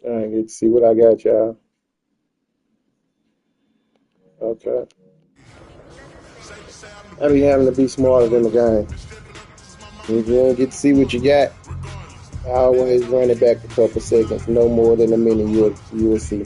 All right, get to see what I got, y'all. Okay. I be having to be smarter than the game. If you don't get to see what you got, I always run it back a couple seconds, no more than a minute. You'll see.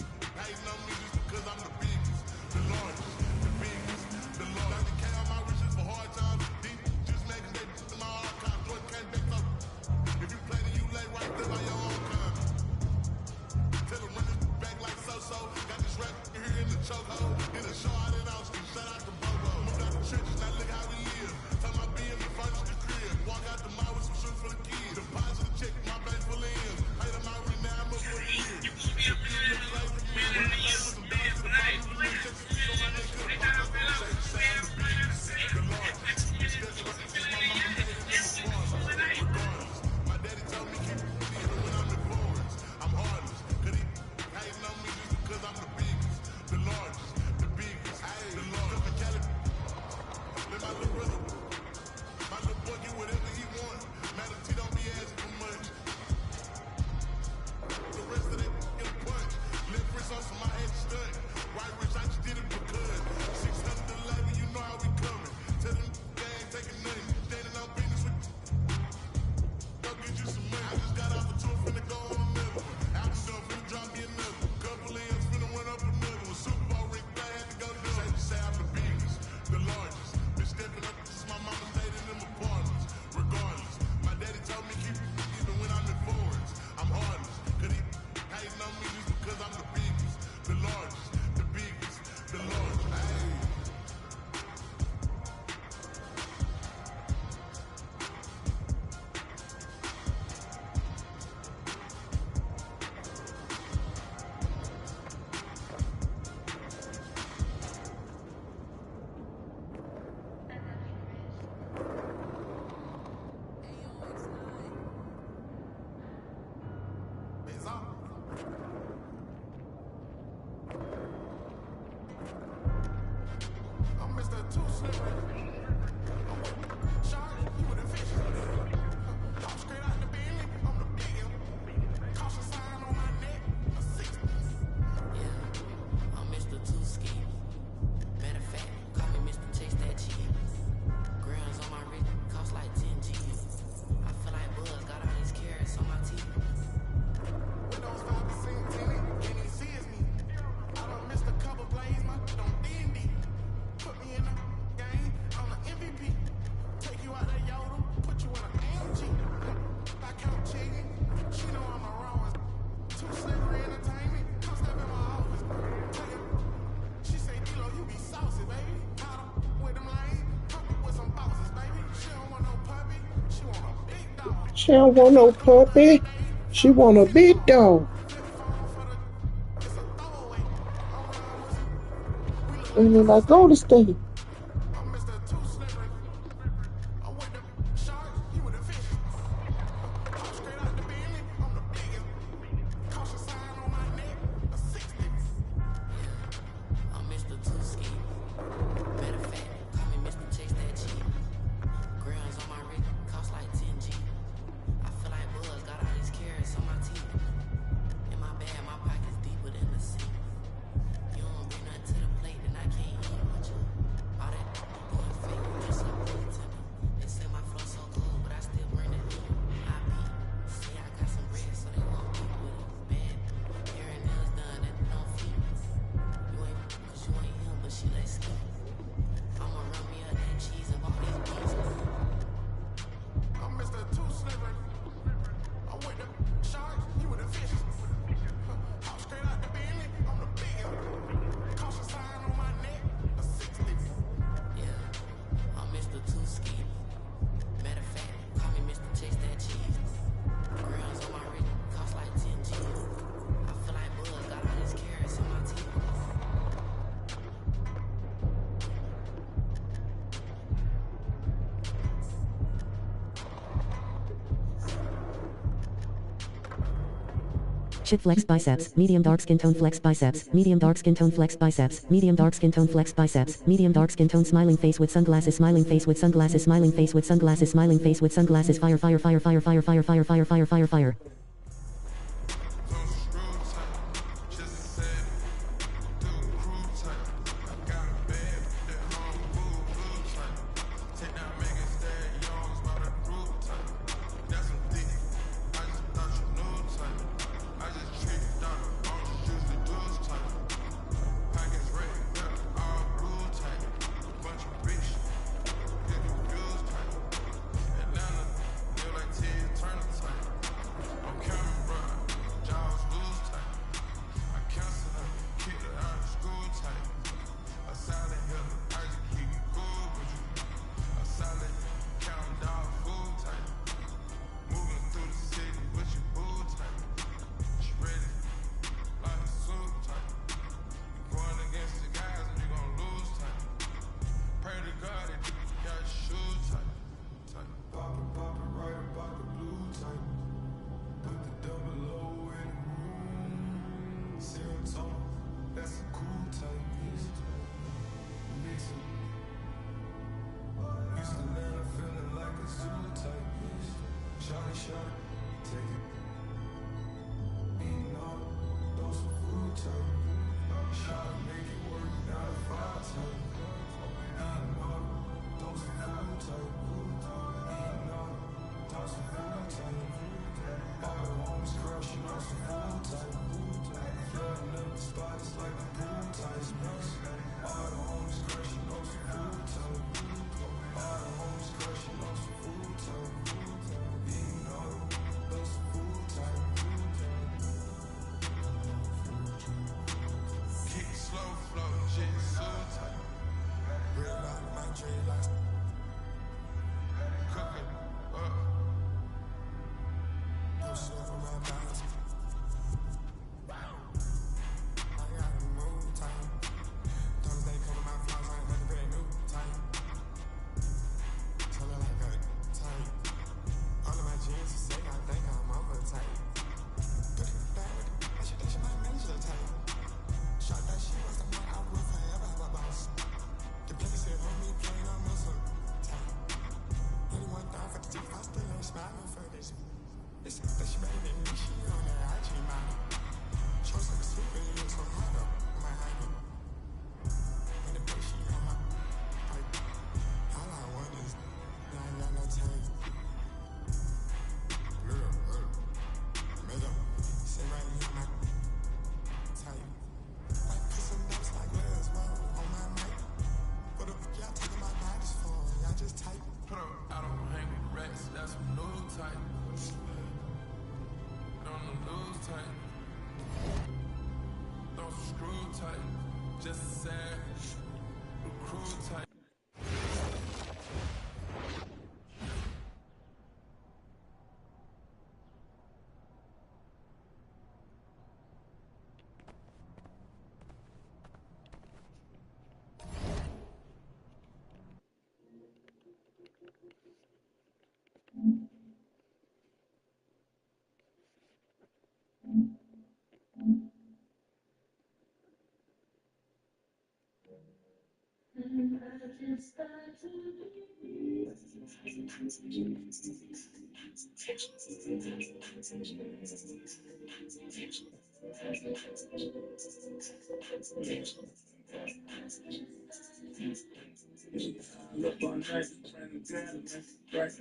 She don't want no puppy. She want a big dog. And then I go to state. Chip flex biceps, medium dark skin tone flex biceps, medium dark skin tone flex biceps, medium dark skin tone flex biceps, medium dark skin tone smiling face with sunglasses, smiling face with sunglasses, smiling face with sunglasses, smiling face with sunglasses, fire fire fire fire fire fire fire fire fire fire fire. Look on night, trying to grab it, right?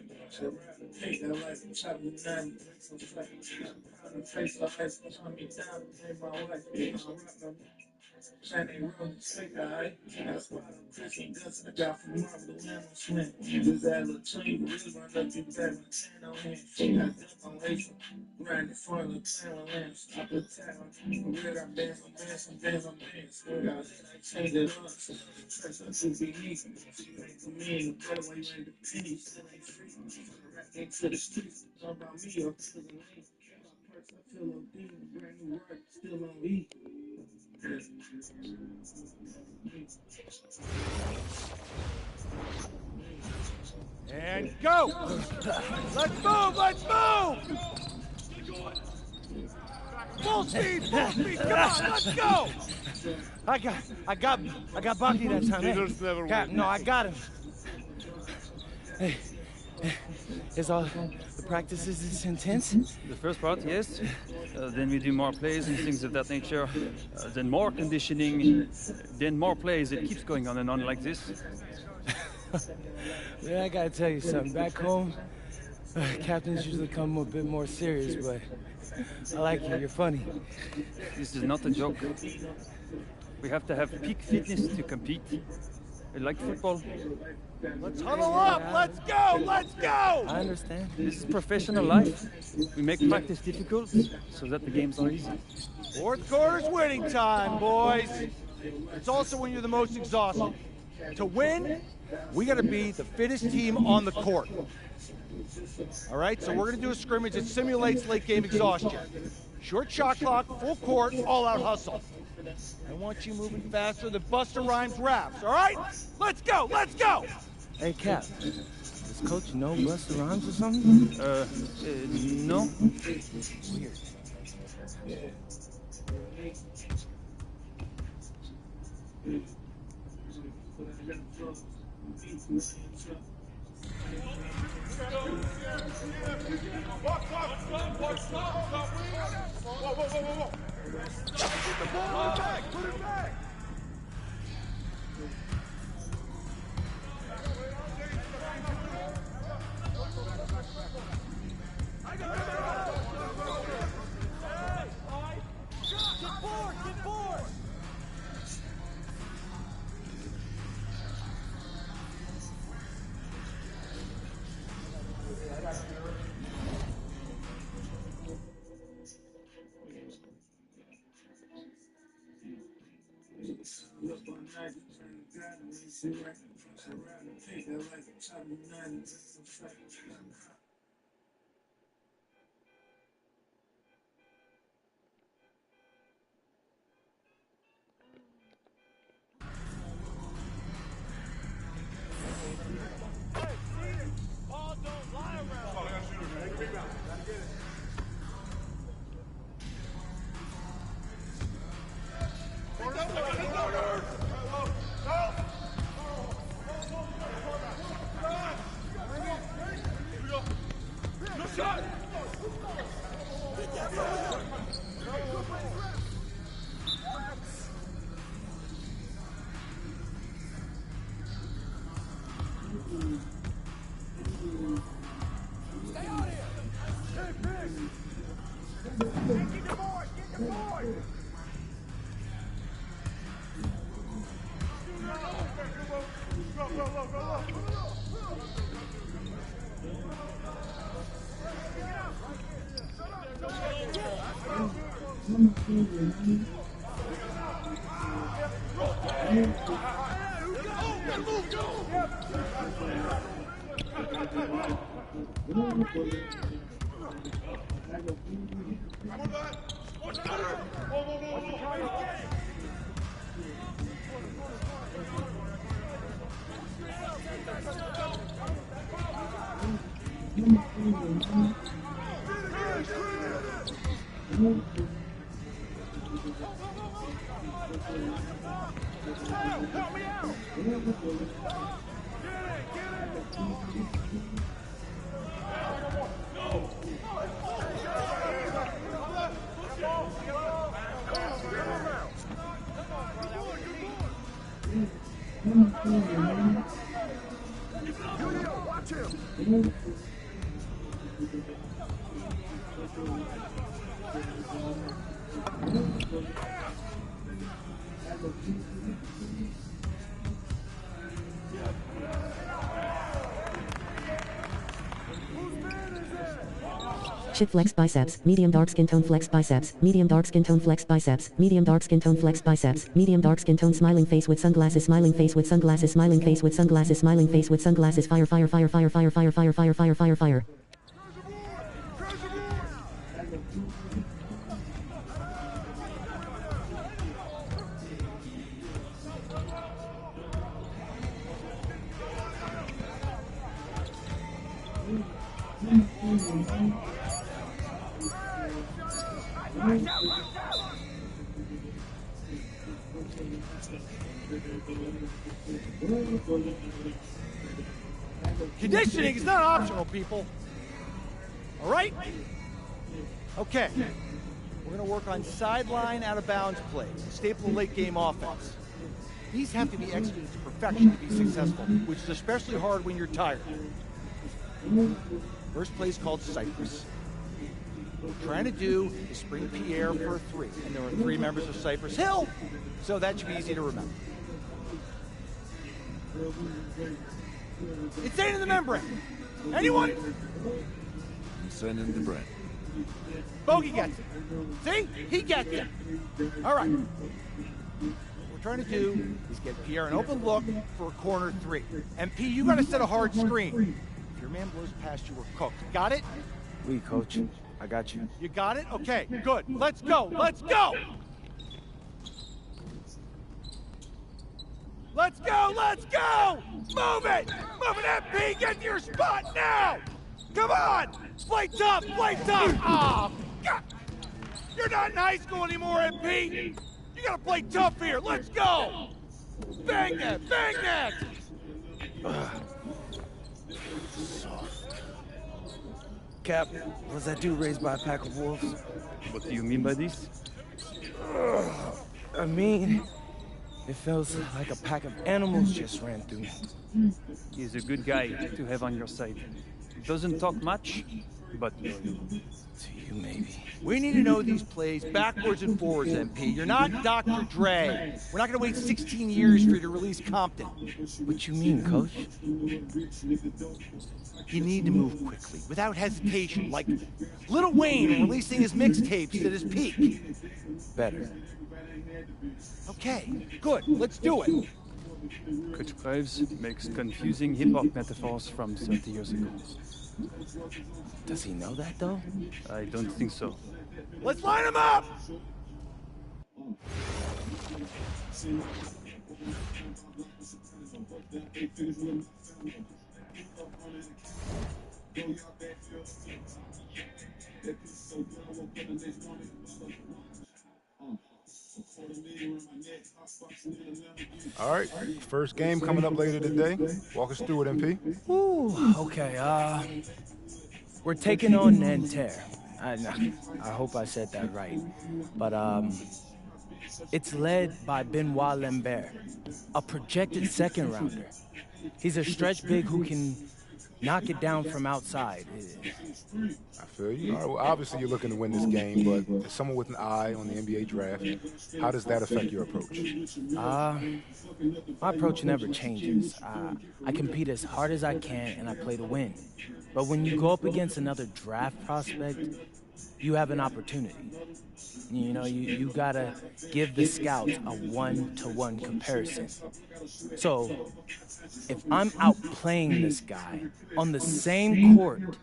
Take that life and chop me down, make some flex. I'm face the ice, calm me down, take my wife, I rock them. Shining road, take the height. That's why I'm Christian guts I got from Marvel, the lemon swing. Just that little chain, really run up your back, my chain on hand. I dump on laser, grinding for the clan of lamps. I put tag on, red, I dance on dance, on dance, on dance. I change it up, so trust us to be easy. For me, the better way you ain't the penny, still ain't free. Right into the streets, all about me, or to the lane. Perks, I feel OD, brand new work, still on E. And go! Let's move! Let's move! Full speed, full speed. Come on, let's go. I got Bucky that time. Hey, Cap, no, I got him. Hey, is all the practices is intense? The first part, yes. Then we do more plays and things of that nature. Then more conditioning. Then more plays. It keeps going on and on like this. Man, I gotta tell you something. Back home, captains usually come a bit more serious, but I like you. You're funny. This is not a joke. We have to have peak fitness to compete. Like football. Let's huddle up. Let's go. Let's go. I understand. This is professional life. We make practice difficult so that the games are easy. Fourth quarter's winning time, boys. It's also when you're the most exhausted. To win, we got to be the fittest team on the court. All right, so we're going to do a scrimmage that simulates late game exhaustion. Short shot clock, full court, all-out hustle. I want you moving faster than Busta Rhymes raps, all right? Let's go, let's go! Hey, Cap, does Coach know Busta Rhymes or something? No. Weird. Put it back! Get forward! Shit flex biceps, medium dark skin tone flex biceps, medium dark skin tone flex biceps, medium dark skin tone flex biceps, medium dark skin tone smiling face with sunglasses, smiling face with sunglasses, smiling face with sunglasses, smiling face with sunglasses, fire fire fire fire fire fire fire fire fire fire fire. Conditioning is not optional, people. All right? Okay. We're going to work on sideline out-of-bounds plays, staple of late-game offense. These have to be executed to perfection to be successful, which is especially hard when you're tired. First play is called Cypress. What we're trying to do is spring Pierre for a 3, and there are 3 members of Cypress Hill, so that should be easy to remember. Insane in the membrane. Anyone? Insane in the brain. Bogey gets it. See? He gets it. All right. What we're trying to do is get Pierre an open look for a corner 3. And P, you got to set a hard screen. If your man blows past you, we're cooked. Got it? Oui, coach. I got you. You got it? Okay, good. Let's go. Let's go. Let's go. Let's go. Move it. Move it, MP. Get to your spot now. Come on. Play tough. Play tough. Oh, God. You're not in high school anymore, MP. You got to play tough here. Let's go. Bang that. Bang that. Cap, was that dude raised by a pack of wolves? What do you mean by this? I mean, it feels like a pack of animals just ran through me. He's a good guy to have on your side. Doesn't talk much, but loyal. To you, maybe. We need to know these plays backwards and forwards, MP. You're not Dr. Dre. We're not going to wait 16 years for you to release Compton. What you mean, coach? You need to move quickly, without hesitation, like Lil Wayne releasing his mixtapes at his peak. Better. Okay, good. Let's do it. Coach Graves makes confusing hip-hop metaphors from 30 years ago. Does he know that, though? I don't think so. Let's line them up! All right, first game coming up later today. Walk us through it, MP. Ooh, okay, we're taking on Nanterre. I hope I said that right. But, it's led by Benoit Lambert, a projected second rounder. He's a stretch big who can knock it down from outside. I feel you. All right, well, obviously you're looking to win this game, but as someone with an eye on the NBA draft, how does that affect your approach? My approach never changes. I compete as hard as I can, and I play to win. But when you go up against another draft prospect, you have an opportunity. You know, you gotta give the scouts a one-to-one comparison. So, if I'm outplaying this guy on the same court,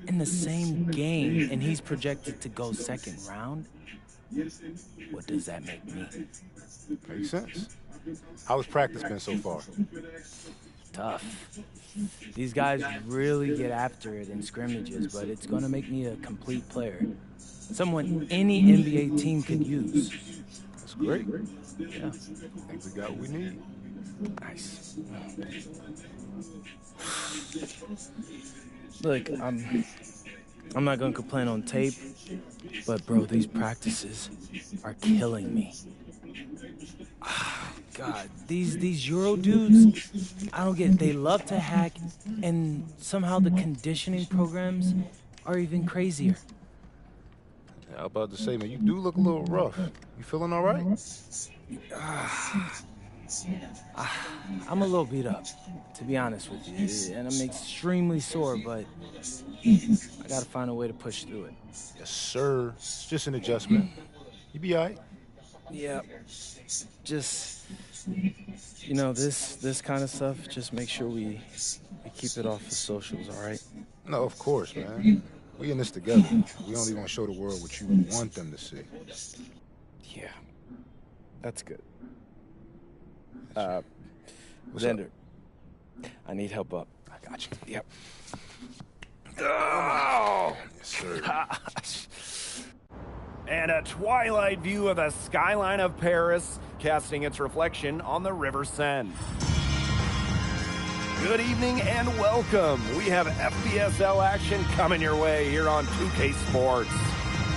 in the same game, and he's projected to go second round, what does that make me? Makes sense. How has practice been so far? Tough. These guys really get after it in scrimmages, but it's gonna make me a complete player. Someone any NBA team could use. That's great. Yeah. I think we got what we need. Nice. Look, I'm not gonna complain on tape, but bro, these practices are killing me. God, these Euro dudes, I don't get it. They love to hack, and somehow the conditioning programs are even crazier. Yeah, I was about to say, man, you do look a little rough. You feeling all right? I'm a little beat up, to be honest with you, and I'm extremely sore, but I gotta find a way to push through it. Yes, sir. It's just an adjustment. You be all right. Yeah, just, you know, this kind of stuff, just make sure we keep it off the socials, all right? No, of course, man. We in this together. We only want to show the world what you want them to see. Yeah, that's good. What's Xander, up? I need help up. I got you. Yep. Oh! Yes, sir. And a twilight view of the skyline of Paris casting its reflection on the River Seine. Good evening and welcome. We have FPSL action coming your way here on 2K Sports.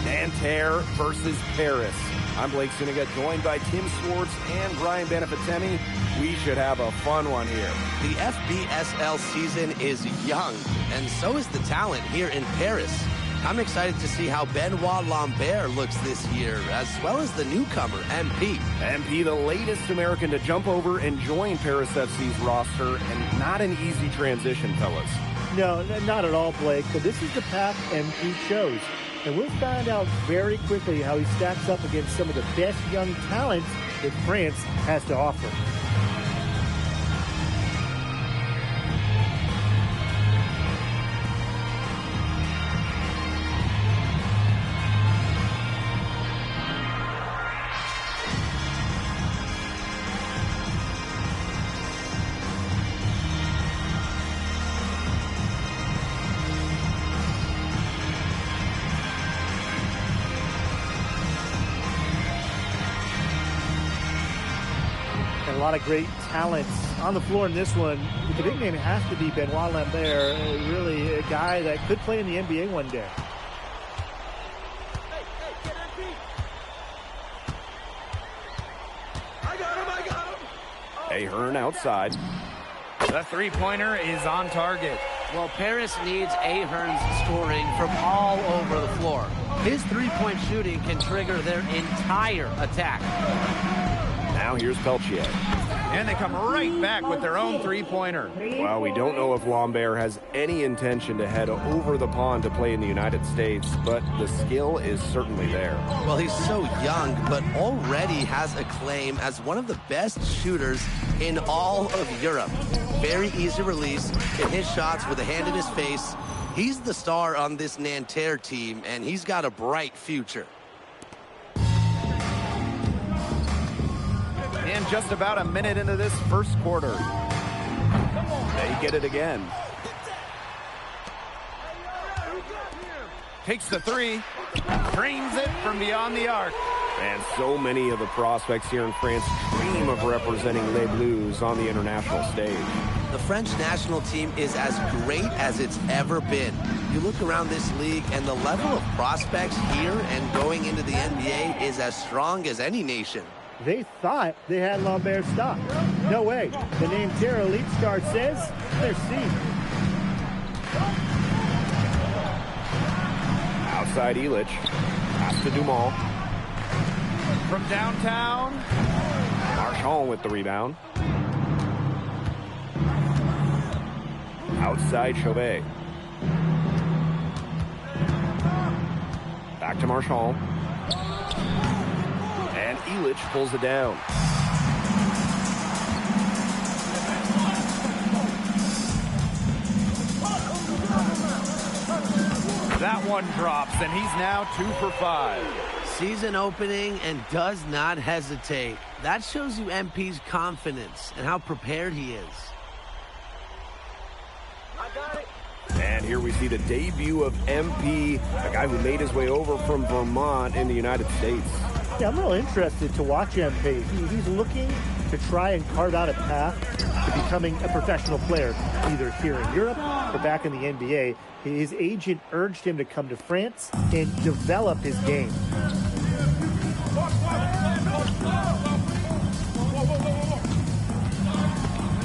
Nanterre versus Paris. I'm Blake Suniga, joined by Tim Swartz and Brian Benefatemi. We should have a fun one here. The FPSL season is young, and so is the talent here in Paris. I'm excited to see how Benoit Lambert looks this year, as well as the newcomer, MP. MP, the latest American to jump over and join Paris FC's roster, and not an easy transition, fellas. No, not at all, Blake, but this is the path MP chose. And we'll find out very quickly how he stacks up against some of the best young talents that France has to offer. A lot of great talents on the floor in this one. The big name has to be Benoit Lambert, really a guy that could play in the NBA one day. I got him. Ahern outside. The three-pointer is on target. Well, Paris needs Ahern's scoring from all over the floor. His three-point shooting can trigger their entire attack. Now here's Peltier. And they come right back with their own three-pointer. Well, we don't know if Lambert has any intention to head over the pond to play in the United States, but the skill is certainly there. Well, he's so young, but already has a claim as one of the best shooters in all of Europe. Very easy release, can hit shots with a hand in his face. He's the star on this Nanterre team, and he's got a bright future. And just about a minute into this first quarter. They get it again. Takes the three, drains it from beyond the arc. And so many of the prospects here in France dream of representing Les Bleus on the international stage. The French national team is as great as it's ever been. You look around this league and the level of prospects here and going into the NBA is as strong as any nation. They thought they had Lambert stopped. No way. The Nanterre Elite Star says they're seen. Outside Illich. Pass to Dumas. From downtown. Marchand with the rebound. Outside Chauvet. Back to Marchand. And Illich pulls it down. That one drops, and he's now 2 for 5. Season opening and does not hesitate. That shows you MP's confidence and how prepared he is. And here we see the debut of MP, a guy who made his way over from Vermont in the United States. Yeah, I'm real interested to watch MP. He's looking to try and carve out a path to becoming a professional player, either here in Europe or back in the NBA. His agent urged him to come to France and develop his game.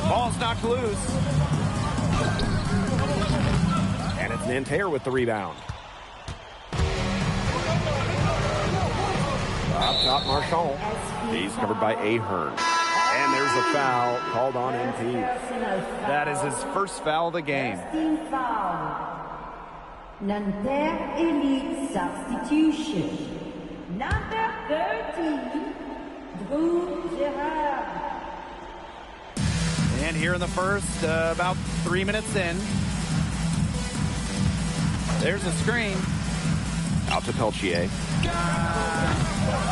Ball's knocked loose. And it's Nanterre with the rebound. Up top, Marchand. He's covered by Ahern. And there's a foul called on MP. That is his first foul of the game. Nanterre Elite substitution. Number 13, Drew Gerard. And here in the first, about 3 minutes in. There's a screen. Out to Peltier.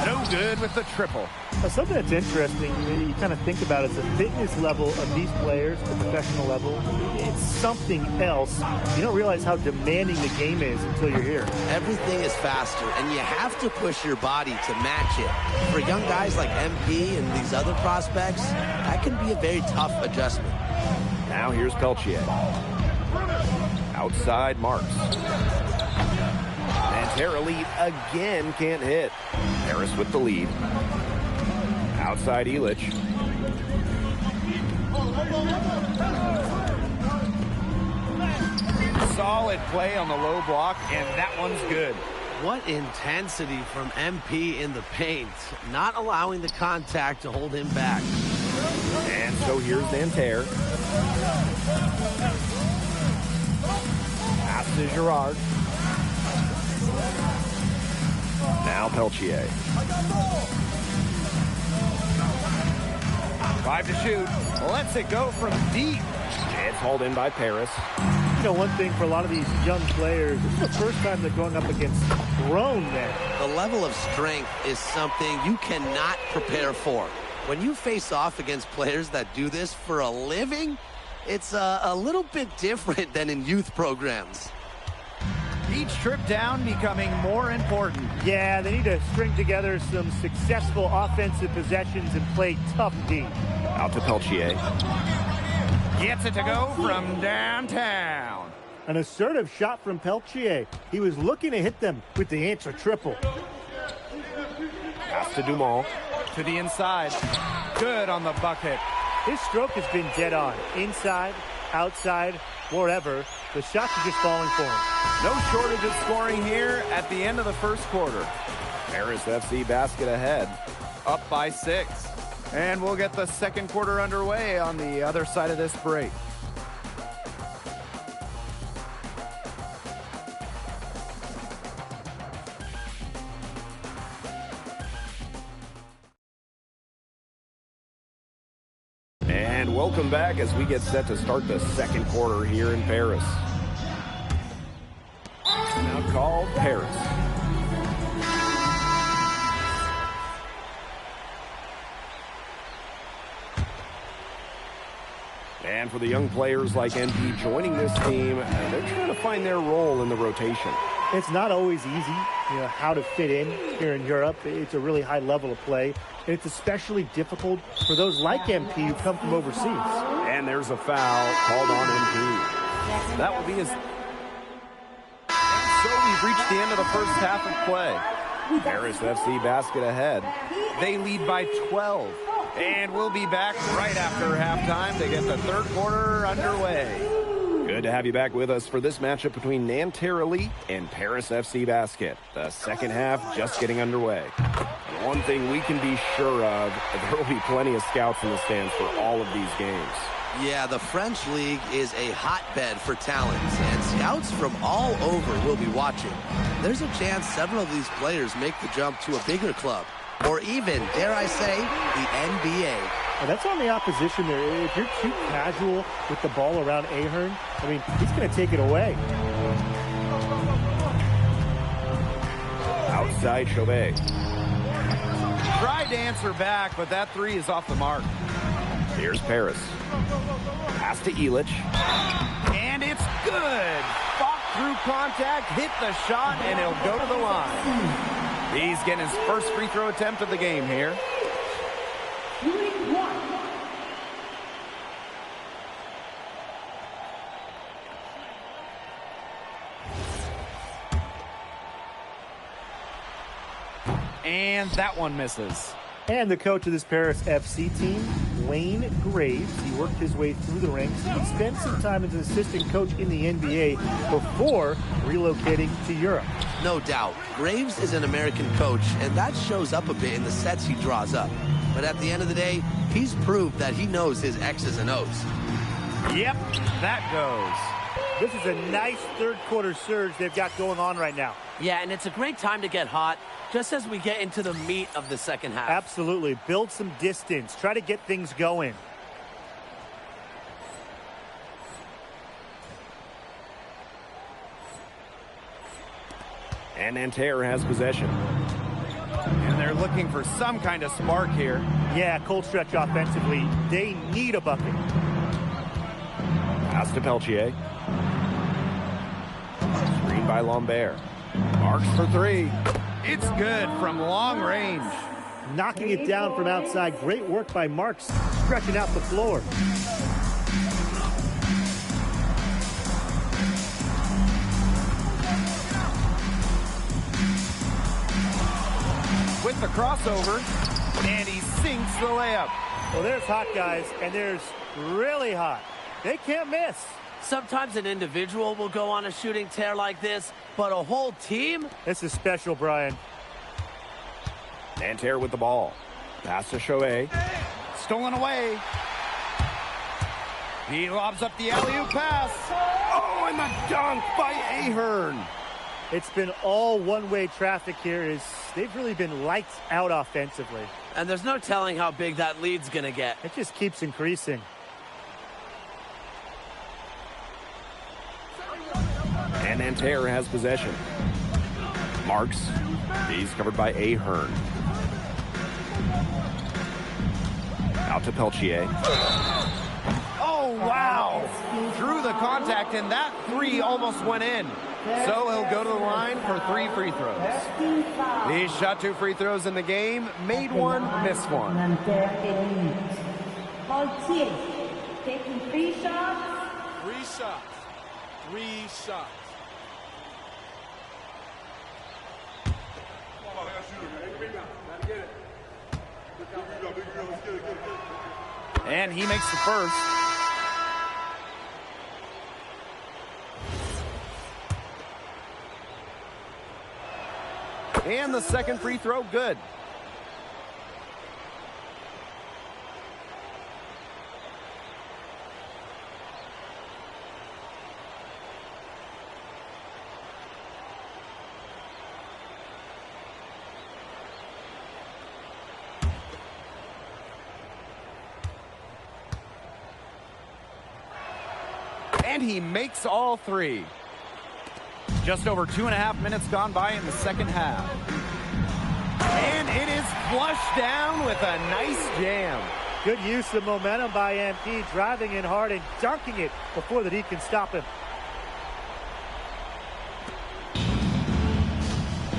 No good with the triple. Now, something that's interesting, you kind of think about it, is the fitness level of these players, the professional level. It's something else. You don't realize how demanding the game is until you're here. Everything is faster, and you have to push your body to match it. For young guys like MP and these other prospects, that can be a very tough adjustment. Now here's Peltier. Outside Marks. Nanterre Elite again can't hit. Paris with the lead. Outside Illich. Solid play on the low block, and that one's good. What intensity from MP in the paint, not allowing the contact to hold him back. And so here's Nanterre. Pass to Girard. Now Peltier. 5 to shoot. Lets it go from deep. It's hauled in by Paris. You know, one thing for a lot of these young players, this is the first time they're going up against grown men. The level of strength is something you cannot prepare for. When you face off against players that do this for a living, it's a little bit different than in youth programs. Each trip down becoming more important. Yeah, they need to string together some successful offensive possessions and play tough D. Out to Peltier. Gets it to go from downtown. An assertive shot from Peltier. He was looking to hit them with the answer triple. Pass to Dumont. To the inside. Good on the bucket. His stroke has been dead on. Inside, outside, wherever. The shots are just falling for him. No shortage of scoring here at the end of the first quarter. Paris FC basket ahead. Up by 6. And we'll get the second quarter underway on the other side of this break. And welcome back as we get set to start the second quarter here in Paris. Now called Paris. And for the young players like MP joining this team, they're trying to find their role in the rotation. It's not always easy, how to fit in here in Europe. It's a really high level of play. And it's especially difficult for those like MP who come from overseas. And there's a foul called on MP. That will be his... So we've reached the end of the first half of play. Paris FC basket ahead. They lead by 12. And we'll be back right after halftime to get the third quarter underway. Good to have you back with us for this matchup between Nanterre Elite and Paris FC Basket. The second half just getting underway. And one thing we can be sure of, there will be plenty of scouts in the stands for all of these games. Yeah, the French League is a hotbed for talent, and scouts from all over will be watching. There's a chance several of these players make the jump to a bigger club, or even, dare I say, the NBA. And that's on the opposition there. If you're too casual with the ball around Ahern, he's going to take it away. Outside Chauvet. Tried to answer back, but that three is off the mark. Here's Paris. Pass to Illich. And it's good. Fought through contact, hit the shot, and he'll go to the line. He's getting his first free throw attempt of the game here. And that one misses. And the coach of this Paris FC team, Wayne Graves, he worked his way through the ranks. He spent some time as an assistant coach in the NBA before relocating to Europe. No doubt. Graves is an American coach, and that shows up a bit in the sets he draws up. But at the end of the day, he's proved that he knows his X's and O's. Yep, that goes. This is a nice third quarter surge they've got going on right now. Yeah, and it's a great time to get hot, just as we get into the meat of the second half. Absolutely. Build some distance. Try to get things going. And Nanterre has possession. And they're looking for some kind of spark here. Yeah, cold stretch offensively. They need a bucket. Pass to Peltier. Screen by Lambert. Marks for three. It's good from long range. Knocking it down from outside. Great work by Marks, stretching out the floor. With the crossover, and he sinks the layup. Well, there's hot guys, and there's really hot. They can't miss. Sometimes an individual will go on a shooting tear like this, but a whole team? This is special, Brian. Nanterre with the ball. Pass to Chauvet. Stolen away. He lobs up the alley-oop pass. Oh, and the dunk by Ahern. It's been all one-way traffic here. They've really been lights out offensively. And there's no telling how big that lead's going to get. It just keeps increasing. And Nanterre has possession. Marks. He's covered by Ahern. Out to Peltier. Oh, wow. Through the contact, and that three almost went in. So he'll go to the line for 3 free throws. He shot 2 free throws in the game, made one, missed one. Peltier taking 3 shots. 3 shots. 3 shots. And he makes the first. And the second free throw, good. And he makes all 3. Just over 2.5 minutes gone by in the second half. And it is flushed down with a nice jam. Good use of momentum by MP, driving in hard and dunking it before the D can stop him.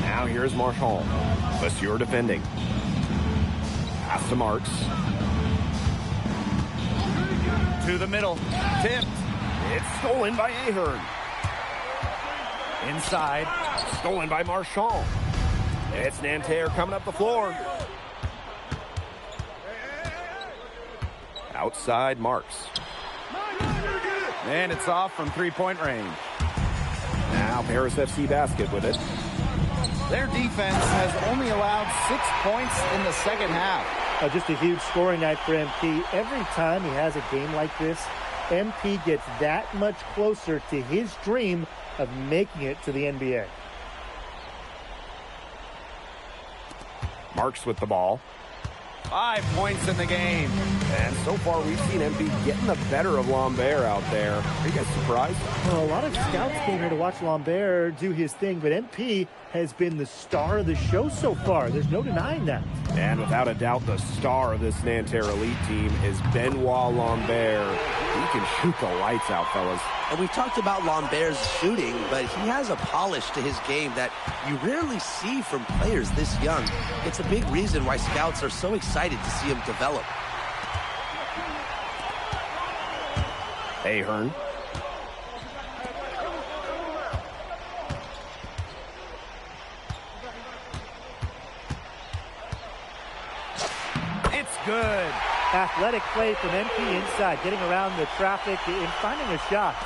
Now here's Marchand. Monsieur defending. Pass to Marks. To the middle. Tipped. It's stolen by Ahern. Inside. Stolen by Marchand. It's Nanterre coming up the floor. Outside Marks. And it's off from 3-point range. Now Paris FC basket with it. Their defense has only allowed 6 points in the second half. Just a huge scoring night for MP. Every time he has a game like this, MP gets that much closer to his dream of making it to the NBA. Marks with the ball. 5 points in the game. And so far we've seen MP getting the better of Lambert out there. Are you guys surprised? Well, a lot of scouts came here to watch Lambert do his thing, but MP has been the star of the show so far. There's no denying that. And without a doubt, the star of this Nanterre Elite team is Benoit Lambert. He can shoot the lights out, fellas. And we've talked about Lambert's shooting, but he has a polish to his game that you rarely see from players this young. It's a big reason why scouts are so excited to see him develop. Ahern. It's good. Athletic play from MP inside, getting around the traffic and finding a shot.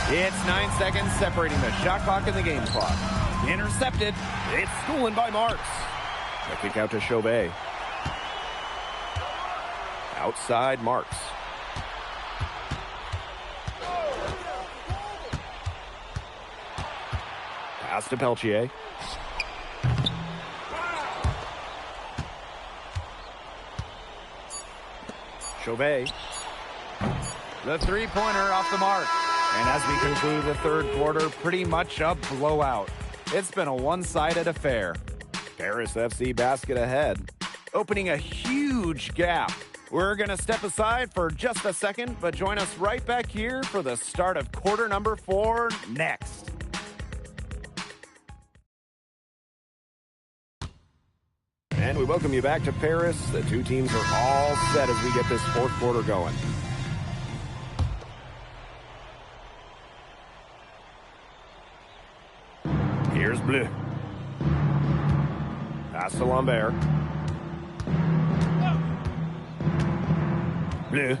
It's 9 seconds separating the shot clock and the game clock. Intercepted. It's stolen by Marks. The kick out to Chauvet. Outside Marks. Pass to Peltier. Chauvet. The three-pointer off the mark. And as we conclude the third quarter, pretty much a blowout. It's been a one-sided affair. Paris FC basket ahead, opening a huge gap. We're going to step aside for just a second, but join us right back here for the start of quarter number 4 next. And we welcome you back to Paris. The two teams are all set as we get this fourth quarter going. Here's Bleu. Pass to Lambert. Bleu.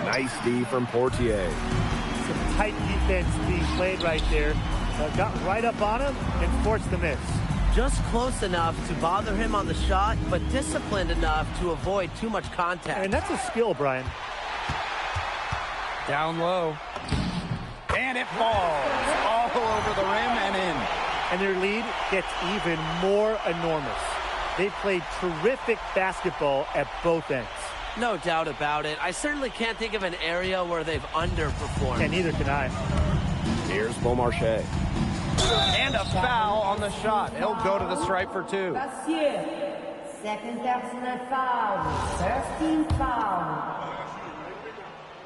Nice D from Portier. Some tight defense being played right there. Got right up on him and forced the miss. Just close enough to bother him on the shot, but disciplined enough to avoid too much contact. And that's a skill, Brian. Down low. And it falls all over the rim and in. And their lead gets even more enormous. They played terrific basketball at both ends. No doubt about it. I certainly can't think of an area where they've underperformed. And neither can I. Here's Beaumarchais. And a foul on the shot. He'll go to the stripe for 2. Second personal foul. First team foul.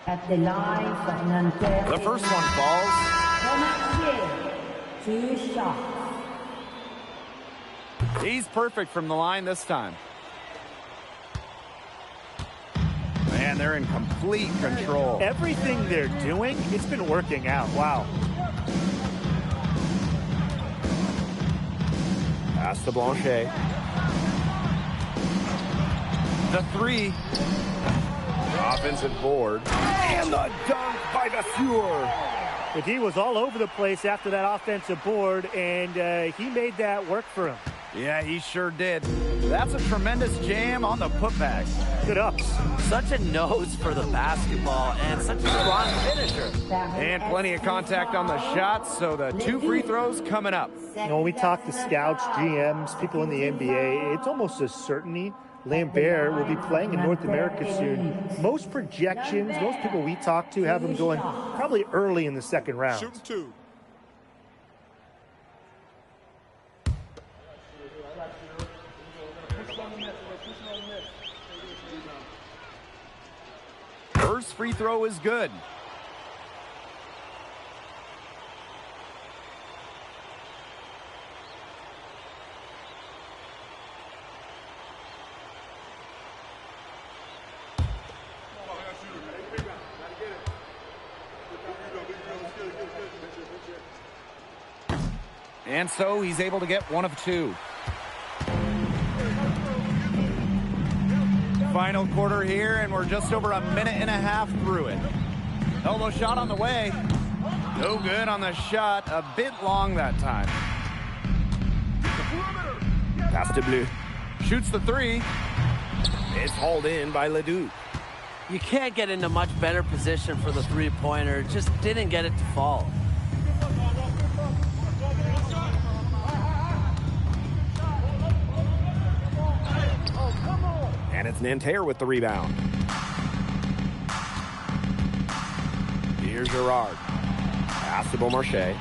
At the line for Nanterre. The first one falls. Beaumarchais, 2 shots. He's perfect from the line this time. Man, they're in complete control. Everything they're doing, it's been working out. Wow. Pass to Blanchet. The 3. Offensive board. And the dunk by Vasseur. But he was all over the place after that offensive board, and he made that work for him. Yeah, he sure did. That's a tremendous jam on the putback. Good ups. Such a nose for the basketball and such a strong finisher. And plenty of contact on the shots, so the 2 free throws coming up. You know, when we talk to scouts, GMs, people in the NBA, it's almost a certainty Lambert will be playing in North America soon. Most projections, most people we talk to have him going probably early in the second round. Shooting 2. First free throw is good. And so he's able to get 1 of 2. Final quarter here, and we're just over a minute and a half through it. Elbow shot on the way. No good on the shot. A bit long that time. Pass to Bleu. Shoots the 3. It's hauled in by Ledoux. You can't get into much better position for the three-pointer. Just didn't get it to fall. And it's Nanterre with the rebound. Here's Girard. Pass to Beaumarchais.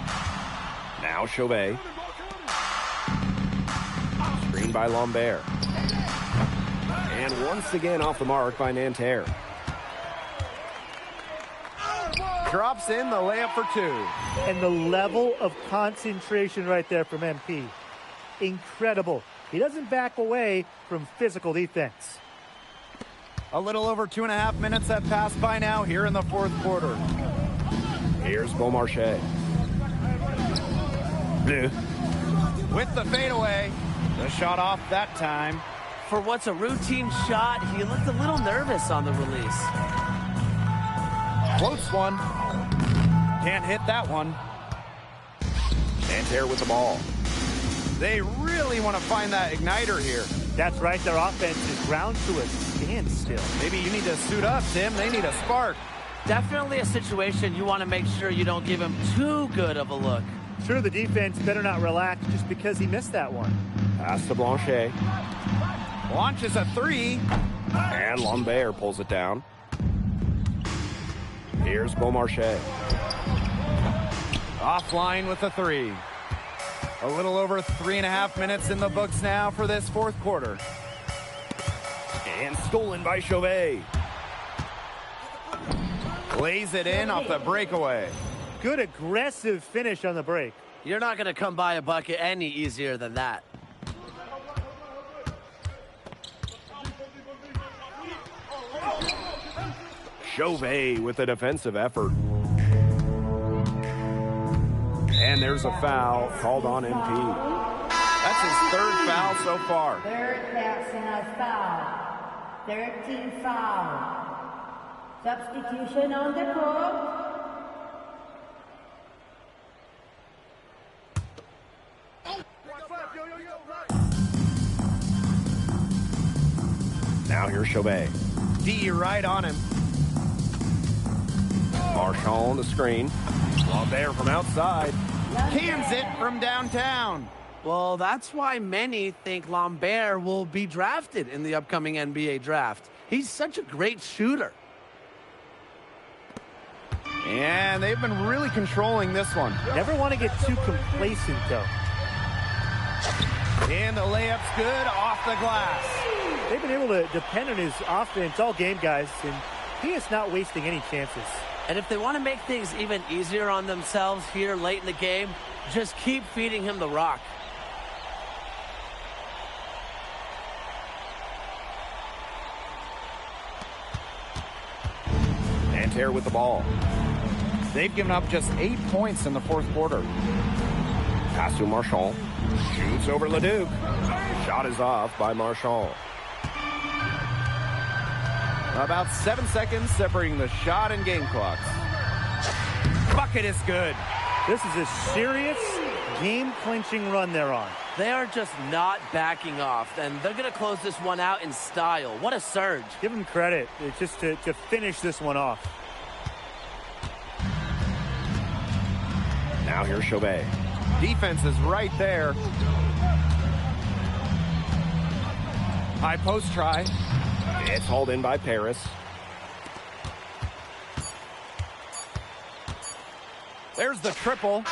Now Chauvet. Screen by Lambert. And once again off the mark by Nanterre. Drops in the layup for 2. And the level of concentration right there from MP. Incredible. He doesn't back away from physical defense. A little over 2.5 minutes have passed by now here in the fourth quarter. Here's Beaumarchais. Bleu. With the fadeaway. The shot off that time. For what's a routine shot, he looked a little nervous on the release. Close one. Can't hit that one. Nanterre with the ball. They really want to find that igniter here. That's right. Their offense is ground to a standstill. Maybe you need to suit up, Tim. They need a spark. Definitely a situation you want to make sure you don't give him too good of a look. Sure, the defense better not relax just because he missed that one. Pass to Blanchet. Launches a 3. And Lambert pulls it down. Here's Beaumarchais. Offline with the three. A little over 3.5 minutes in the books now for this fourth quarter. And stolen by Chauvet. Lays it in off the breakaway. Good aggressive finish on the break. You're not going to come by a bucket any easier than that. Chauvet with a defensive effort. And there's a foul called on MP. That's his third foul so far. Third personal foul. 13 foul. Substitution on the court. Now here's Chauvet. D right on him. Marchand on the screen. Lambert from outside. Cans it from downtown. Well, that's why many think Lambert will be drafted in the upcoming NBA draft. He's such a great shooter. And they've been really controlling this one. Never want to get too complacent, though. And the layup's good off the glass. They've been able to depend on his offense all game, guys, and he is not wasting any chances. And if they want to make things even easier on themselves here late in the game, just keep feeding him the rock. Nanterre with the ball. They've given up just 8 points in the fourth quarter. Pass to Marchand. Shoots over Leduc. Shot is off by Marchand. About 7 seconds separating the shot and game clocks. Bucket is good. This is a serious game-clinching run they're on. They are just not backing off, and they're going to close this one out in style. What a surge. Give them credit. It's just to finish this one off. Now here's Chauvet. Defense is right there. High post try. It's hauled in by Paris. There's the triple.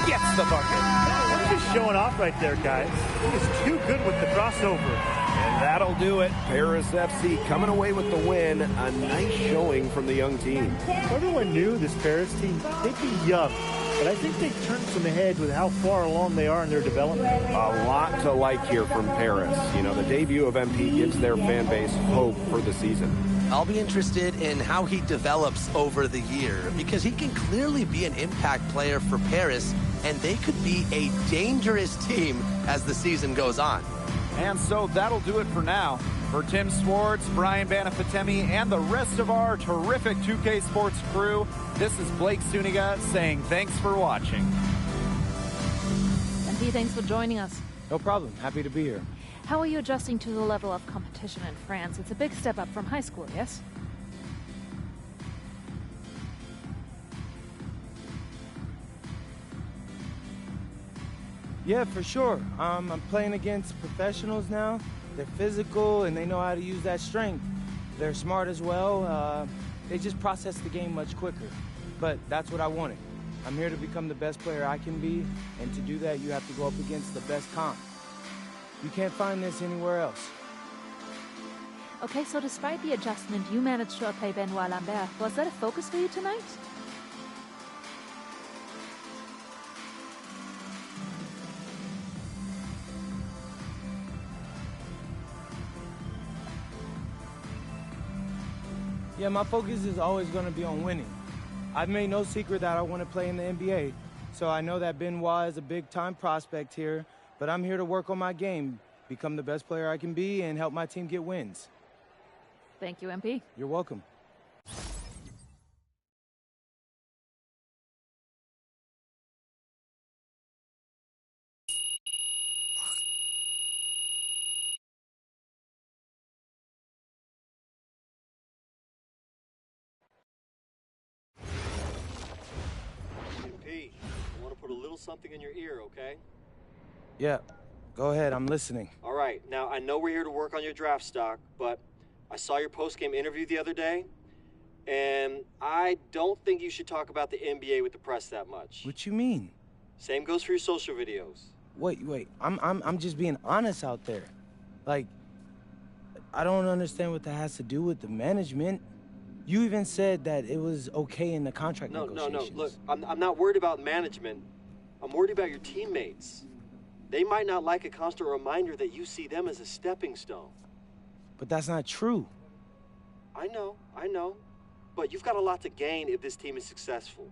Gets the bucket. That's just showing off right there, guys. He's too good with the crossover. And that'll do it. Paris FC coming away with the win. A nice showing from the young team. Everyone knew this Paris team, they'd be young. But I think they've turned some head with how far along they are in their development. A lot to like here from Paris. You know, the debut of MP gives their fan base hope for the season. I'll be interested in how he develops over the year, because he can clearly be an impact player for Paris, and they could be a dangerous team as the season goes on. And so that'll do it for now. For Tim Swartz, Brian Banafatemi, and the rest of our terrific 2K Sports crew, this is Blake Suniga saying thanks for watching. And P, thanks for joining us. No problem. Happy to be here. How are you adjusting to the level of competition in France? It's a big step up from high school, yes? Yeah, for sure. I'm playing against professionals now. They're physical, and they know how to use that strength. They're smart as well. They just process the game much quicker. But that's what I wanted. I'm here to become the best player I can be, and to do that, you have to go up against the best comp. You can't find this anywhere else. Okay, so despite the adjustment, you managed to outplay Benoit Lambert. Was that a focus for you tonight? Yeah, my focus is always going to be on winning. I've made no secret that I want to play in the NBA, so I know that Benoit is a big-time prospect here, but I'm here to work on my game, become the best player I can be, and help my team get wins. Thank you, MP. You're welcome. MP, I want to put a little something in your ear, okay? Yeah, go ahead. I'm listening. All right. Now, I know we're here to work on your draft stock, but I saw your post-game interview the other day, And I don't think you should talk about the NBA with the press that much. What you mean? Same goes for your social videos. Wait. I'm just being honest out there. Like, I don't understand what that has to do with the management. You even said that it was okay in the contract negotiations. No. Look, I'm not worried about management. I'm worried about your teammates. They might not like a constant reminder that you see them as a stepping stone. But that's not true. I know. But you've got a lot to gain if this team is successful.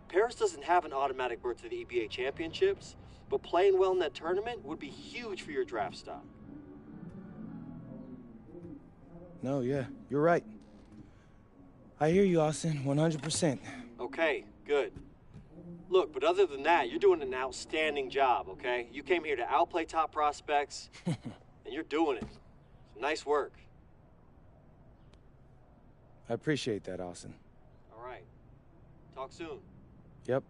Paris doesn't have an automatic berth to the EBA championships, but playing well in that tournament would be huge for your draft stock. No, yeah, you're right. I hear you, Austin, 100%. Okay, good. Look, but other than that, you're doing an outstanding job, okay? You came here to outplay top prospects, and you're doing it. So nice work. I appreciate that, Austin. All right. Talk soon. Yep.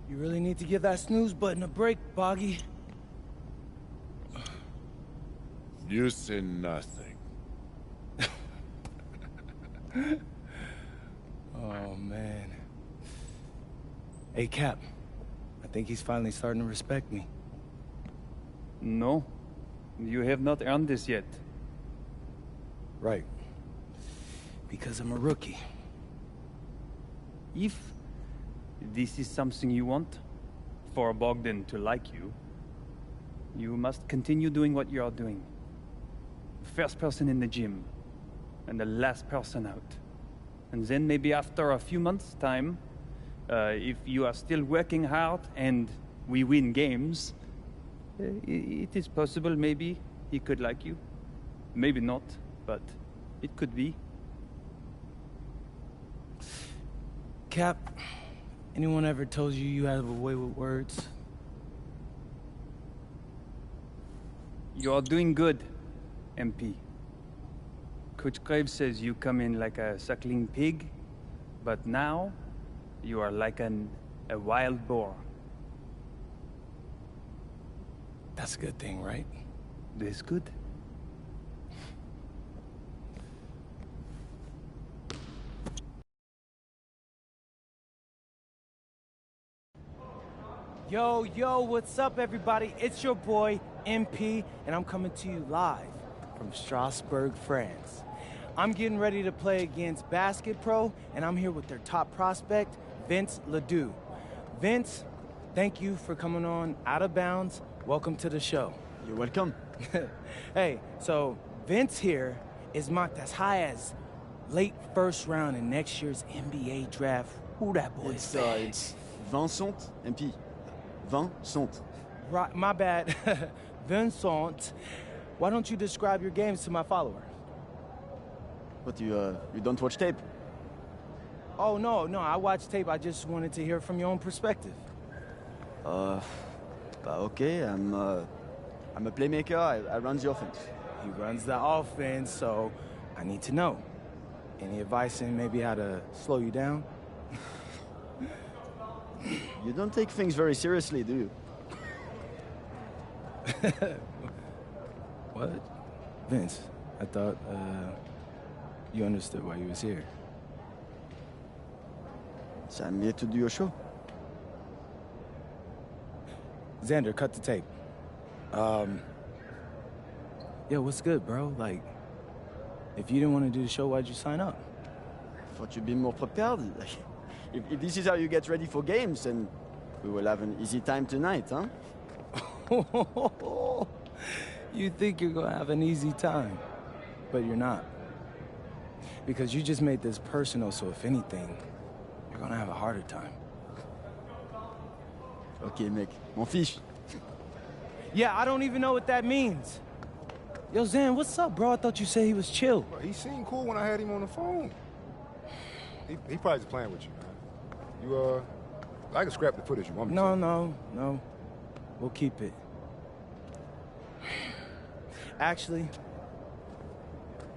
You really need to give that snooze button a break, Boggy. You say nothing. Oh, man. Hey, Cap. I think he's finally starting to respect me. No, you have not earned this yet. Right. Because I'm a rookie. If this is something you want, for Bogdan to like you, you must continue doing what you are doing. First person in the gym, and the last person out. And then maybe after a few months' time, if you are still working hard and we win games, it is possible maybe he could like you. Maybe not, but it could be. Cap, anyone ever told you you have a way with words? You are doing good, MP. Coach Graves says you come in like a suckling pig, but now you are like a wild boar. That's a good thing, right? That's good. Yo, what's up, everybody? It's your boy, MP, and I'm coming to you live from Strasbourg, France. I'm getting ready to play against Basket Pro, and I'm here with their top prospect, Vince Ledoux. Vince, thank you for coming on Out of Bounds. Welcome to the show. You're welcome. Hey, so Vince here is mocked as high as late first round in next year's NBA draft. Who that boy is? It's Vincent, MP. Vincent. Right, my bad. Vincent. Why don't you describe your games to my follower? But you don't watch tape? Oh, no, I watch tape. I just wanted to hear from your own perspective. Okay, I'm a playmaker. I run the offense. He runs the offense, so I need to know. Any advice in maybe how to slow you down? You don't take things very seriously, do you? What? Vince, I thought, you understood why you was here. So I'm here to do your show. Xander, cut the tape. Yo, what's good, bro? Like, if you didn't want to do the show, why'd you sign up? Thought you'd be more prepared. If this is how you get ready for games, then we will have an easy time tonight, huh? You think you're gonna have an easy time, but you're not. Because you just made this personal, so if anything, you're gonna have a harder time. Okay, mec. M'en fiche. Yeah, I don't even know what that means. Yo, Zan, what's up, bro? I thought you said he was chill. Bro, he seemed cool when I had him on the phone. He probably just playing with you, man. I can scrap the footage you want me to. No. We'll keep it. Actually,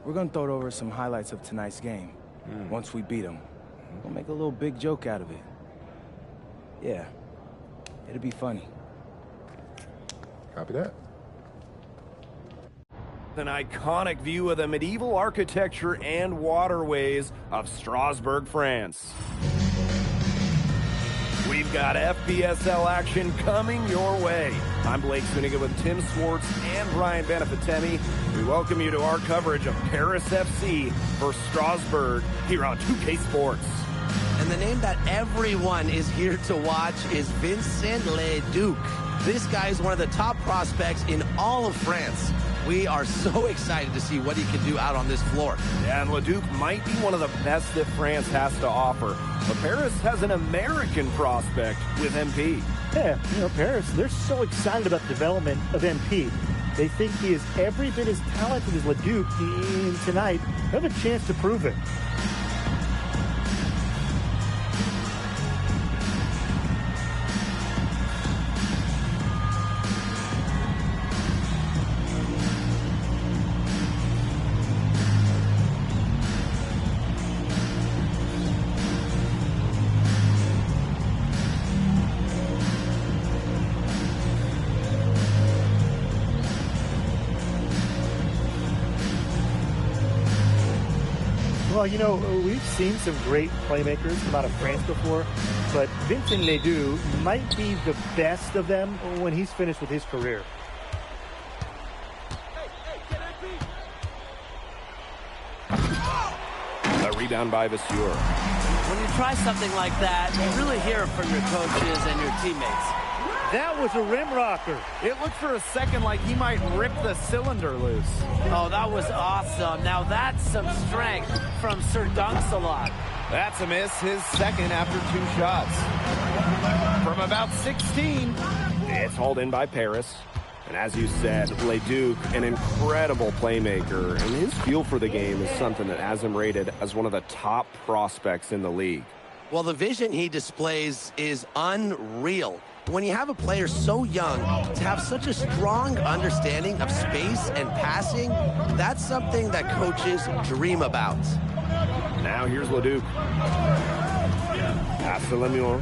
we're gonna throw over some highlights of tonight's game. Once we beat them. We'll make a little big joke out of it. Yeah. It'll be funny. Copy that. An iconic view of the medieval architecture and waterways of Strasbourg, France. We've got FPSL action coming your way. I'm Blake Zuniga with Tim Swartz and Brian Benefitemi. We welcome you to our coverage of Paris FC versus Strasbourg here on 2K Sports. And the name that everyone is here to watch is Vincent Leduc. This guy is one of the top prospects in all of France. We are so excited to see what he can do out on this floor. Yeah, and Leduc might be one of the best that France has to offer. But Paris has an American prospect with MP. Yeah, Paris, they're so excited about the development of MP. They think he is every bit as talented as Leduc, and tonight they have a chance to prove it. Well, we've seen some great playmakers come out of France before, but Vincent Leduc might be the best of them when he's finished with his career. A rebound by Vasseur. When you try something like that, you really hear it from your coaches and your teammates. That was a rim rocker. It looked for a second like he might rip the cylinder loose. Oh, that was awesome. Now that's some strength from Sir Dunks-a-Lot. That's a miss, his second after 2 shots. From about 16. It's hauled in by Paris. And as you said, Leduc, an incredible playmaker, and his feel for the game is something that has him rated as one of the top prospects in the league. Well, the vision he displays is unreal. When you have a player so young, to have such a strong understanding of space and passing, that's something that coaches dream about. Now here's Leduc. Pass to Lemieux.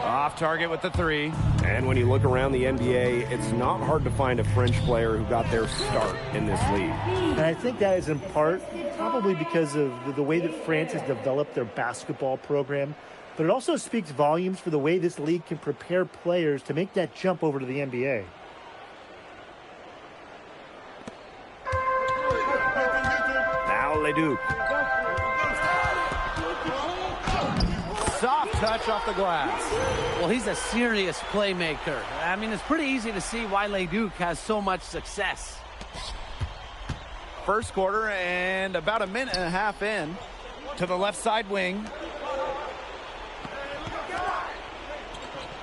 Off target with the 3. And when you look around the NBA, it's not hard to find a French player who got their start in this league. And I think that is in part probably because of the way that France has developed their basketball program. But it also speaks volumes for the way this league can prepare players to make that jump over to the NBA. Now Leduc. Soft touch off the glass. Well, he's a serious playmaker. I mean, it's pretty easy to see why Leduc has so much success. First quarter and about a minute and a half in to the left side wing.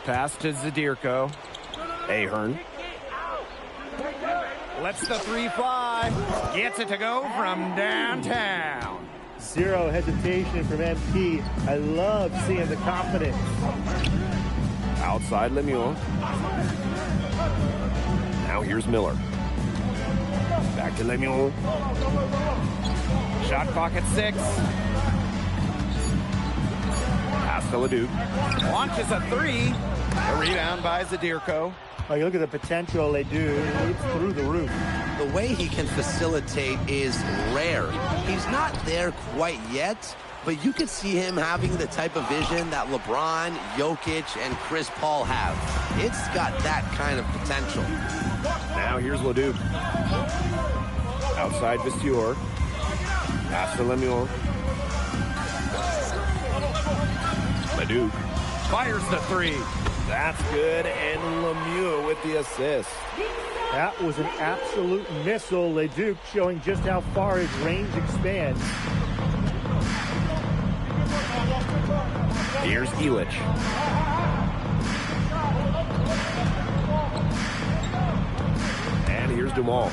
Pass to Zadirko. Ahern. Lets the 3 fly. Gets it to go from downtown. Zero hesitation from MP. I love seeing the confidence. Outside Lemieux. Now here's Miller. Back to Lemieux. Shot clock at 6. Pass to Leduc. Launches a 3. A rebound by Zadirko. Oh, you look at the potential they do. It's through the roof. The way he can facilitate is rare. He's not there quite yet, but you could see him having the type of vision that LeBron, Jokic, and Chris Paul have. It's got that kind of potential. Now here's Leduc. Outside Visteur. Pass to Lemieux. Leduc fires the three. That's good, and Lemieux with the assist. That was an absolute missile. Leduc showing just how far his range expands. Here's Illich. And here's Dumal.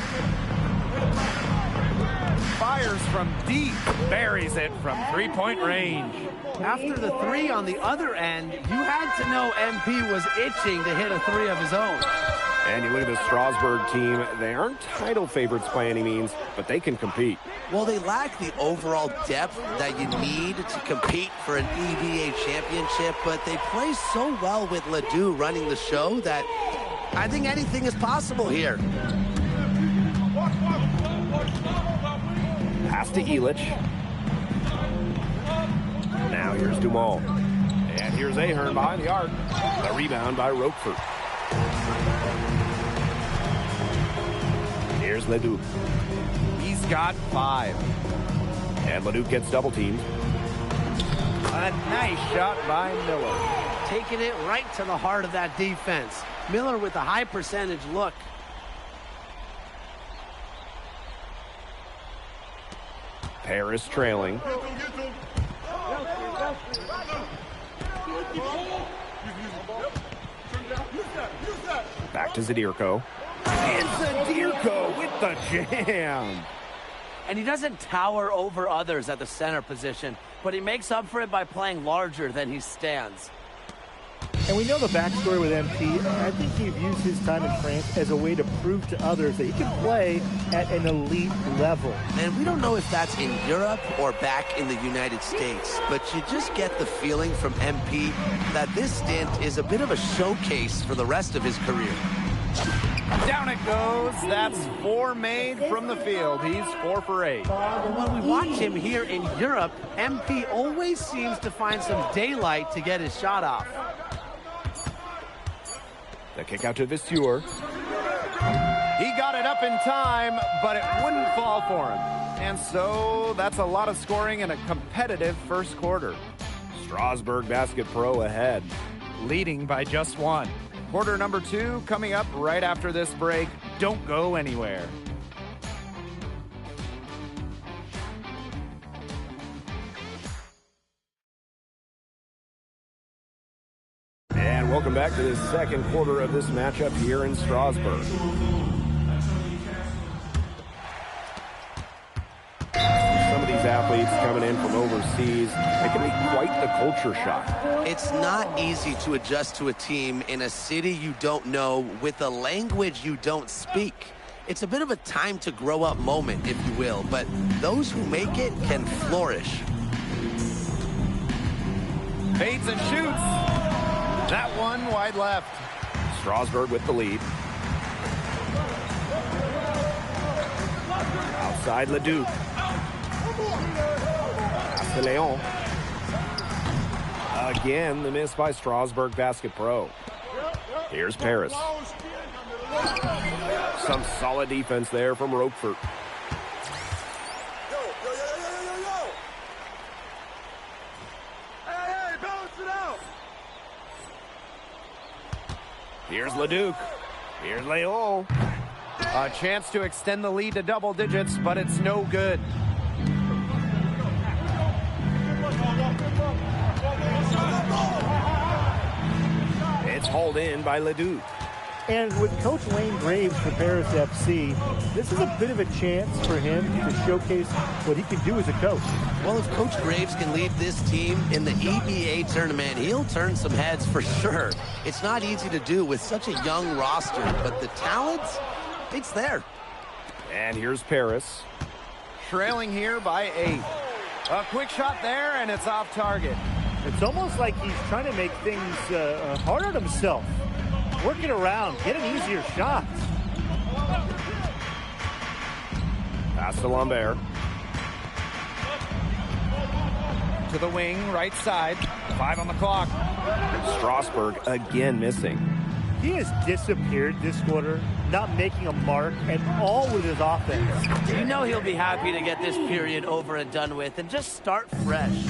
Fires from deep. Buries it from three-point range. After the three on the other end, you had to know MP was itching to hit a three of his own. And you look at the Strasbourg team, they aren't title favorites by any means, but they can compete. Well, they lack the overall depth that you need to compete for an EBA championship, but they play so well with Ledoux running the show that I think anything is possible here. Pass to Illich. Now here's Dumal. And here's Ahern behind the arc. The rebound by Roquefort. Here's Leduc. He's got 5. And Leduc gets double teamed. A nice shot by Miller. Taking it right to the heart of that defense. Miller with a high percentage look. Paris trailing. Back to Zadirko. And Zadirko with the jam. And he doesn't tower over others at the center position, but he makes up for it by playing larger than he stands. And we know the backstory with MP. I think he views his time in France as a way to prove to others that he can play at an elite level. And we don't know if that's in Europe or back in the United States, but you just get the feeling from MP that this stint is a bit of a showcase for the rest of his career. Down it goes. That's 4 made from the field. He's 4 for 8. When we watch him here in Europe, MP always seems to find some daylight to get his shot off. The kick out to Visteur. He got it up in time, but it wouldn't fall for him. And so that's a lot of scoring in a competitive first quarter. Strasbourg Basket Pro ahead, leading by just 1. Quarter number 2 coming up right after this break. Don't go anywhere. And welcome back to the second quarter of this matchup here in Strasbourg. Some of these athletes coming in from overseas, it can be quite the culture shock. It's not easy to adjust to a team in a city you don't know with a language you don't speak. It's a bit of a time to grow up moment, if you will, but those who make it can flourish. Fades and shoots. That one wide left. Strasbourg with the lead. Outside Leduc. Pass to Leon. Again, the miss by Strasbourg Basket Pro. Here's Paris. Some solid defense there from Roquefort. Here's Leduc. Here's Leon. A chance to extend the lead to double digits, but it's no good. It's hauled in by Leduc. And with Coach Wayne Graves for Paris FC, this is a bit of a chance for him to showcase what he can do as a coach. Well, if Coach Graves can lead this team in the EBA tournament, he'll turn some heads for sure. It's not easy to do with such a young roster, but the talent, it's there. And here's Paris. Trailing here by 8. A quick shot there, and it's off target. It's almost like he's trying to make things hard on himself. Work it around, get an easier shot. Pass to Lambert. to the wing, right side. 5 on the clock. Strasburg again missing. He has disappeared this quarter, not making a mark at all with his offense. You know he'll be happy to get this period over and done with and just start fresh.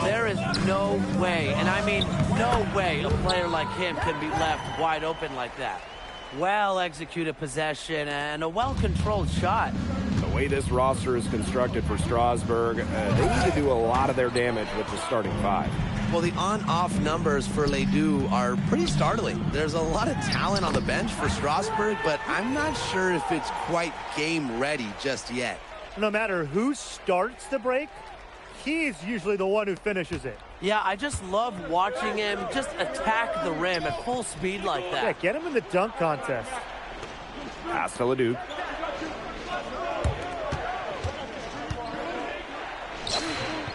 There is no way, and I mean no way, a player like him can be left wide open like that. Well-executed possession and a well-controlled shot. The way this roster is constructed for Strasburg, they need to do a lot of their damage with the starting 5. Well, the on-off numbers for Ledoux are pretty startling. There's a lot of talent on the bench for Strasburg, but I'm not sure if it's quite game ready just yet. No matter who starts the break, he's usually the one who finishes it. Yeah, I just love watching him just attack the rim at full speed like that. Yeah, get him in the dunk contest. Pass to Ledoux.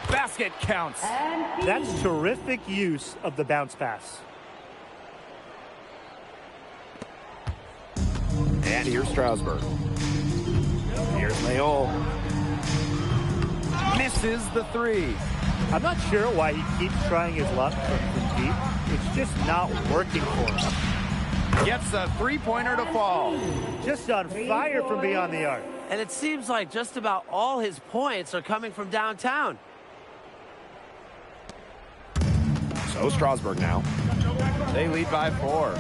Basket counts. That's terrific use of the bounce pass. And here's Strasburg. Here's Leon. Misses the 3. I'm not sure why he keeps trying his luck from deep. It's just not working for him. Gets a 3-pointer to fall. Just on fire from beyond the arc. And it seems like just about all his points are coming from downtown. So Strasburg now. They lead by 4.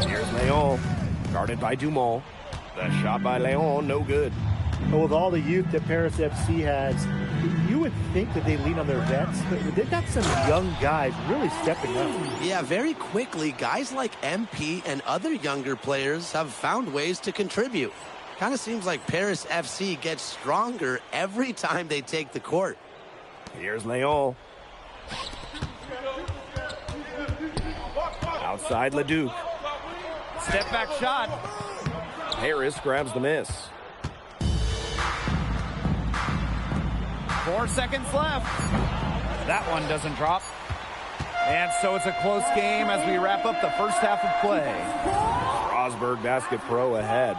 Here's Leon. Guarded by Dumont. The shot by Leon, no good. But with all the youth that Paris FC has, you would think that they lean on their vets, but they've got some young guys really stepping up. Yeah, very quickly, guys like MP and other younger players have found ways to contribute. Kind of seems like Paris FC gets stronger every time they take the court. Here's Leon. Outside Ledoux. Step back shot. Paris grabs the miss. 4 seconds left. That one doesn't drop. And so it's a close game as we wrap up the first half of play. Strasburg Basket Pro ahead.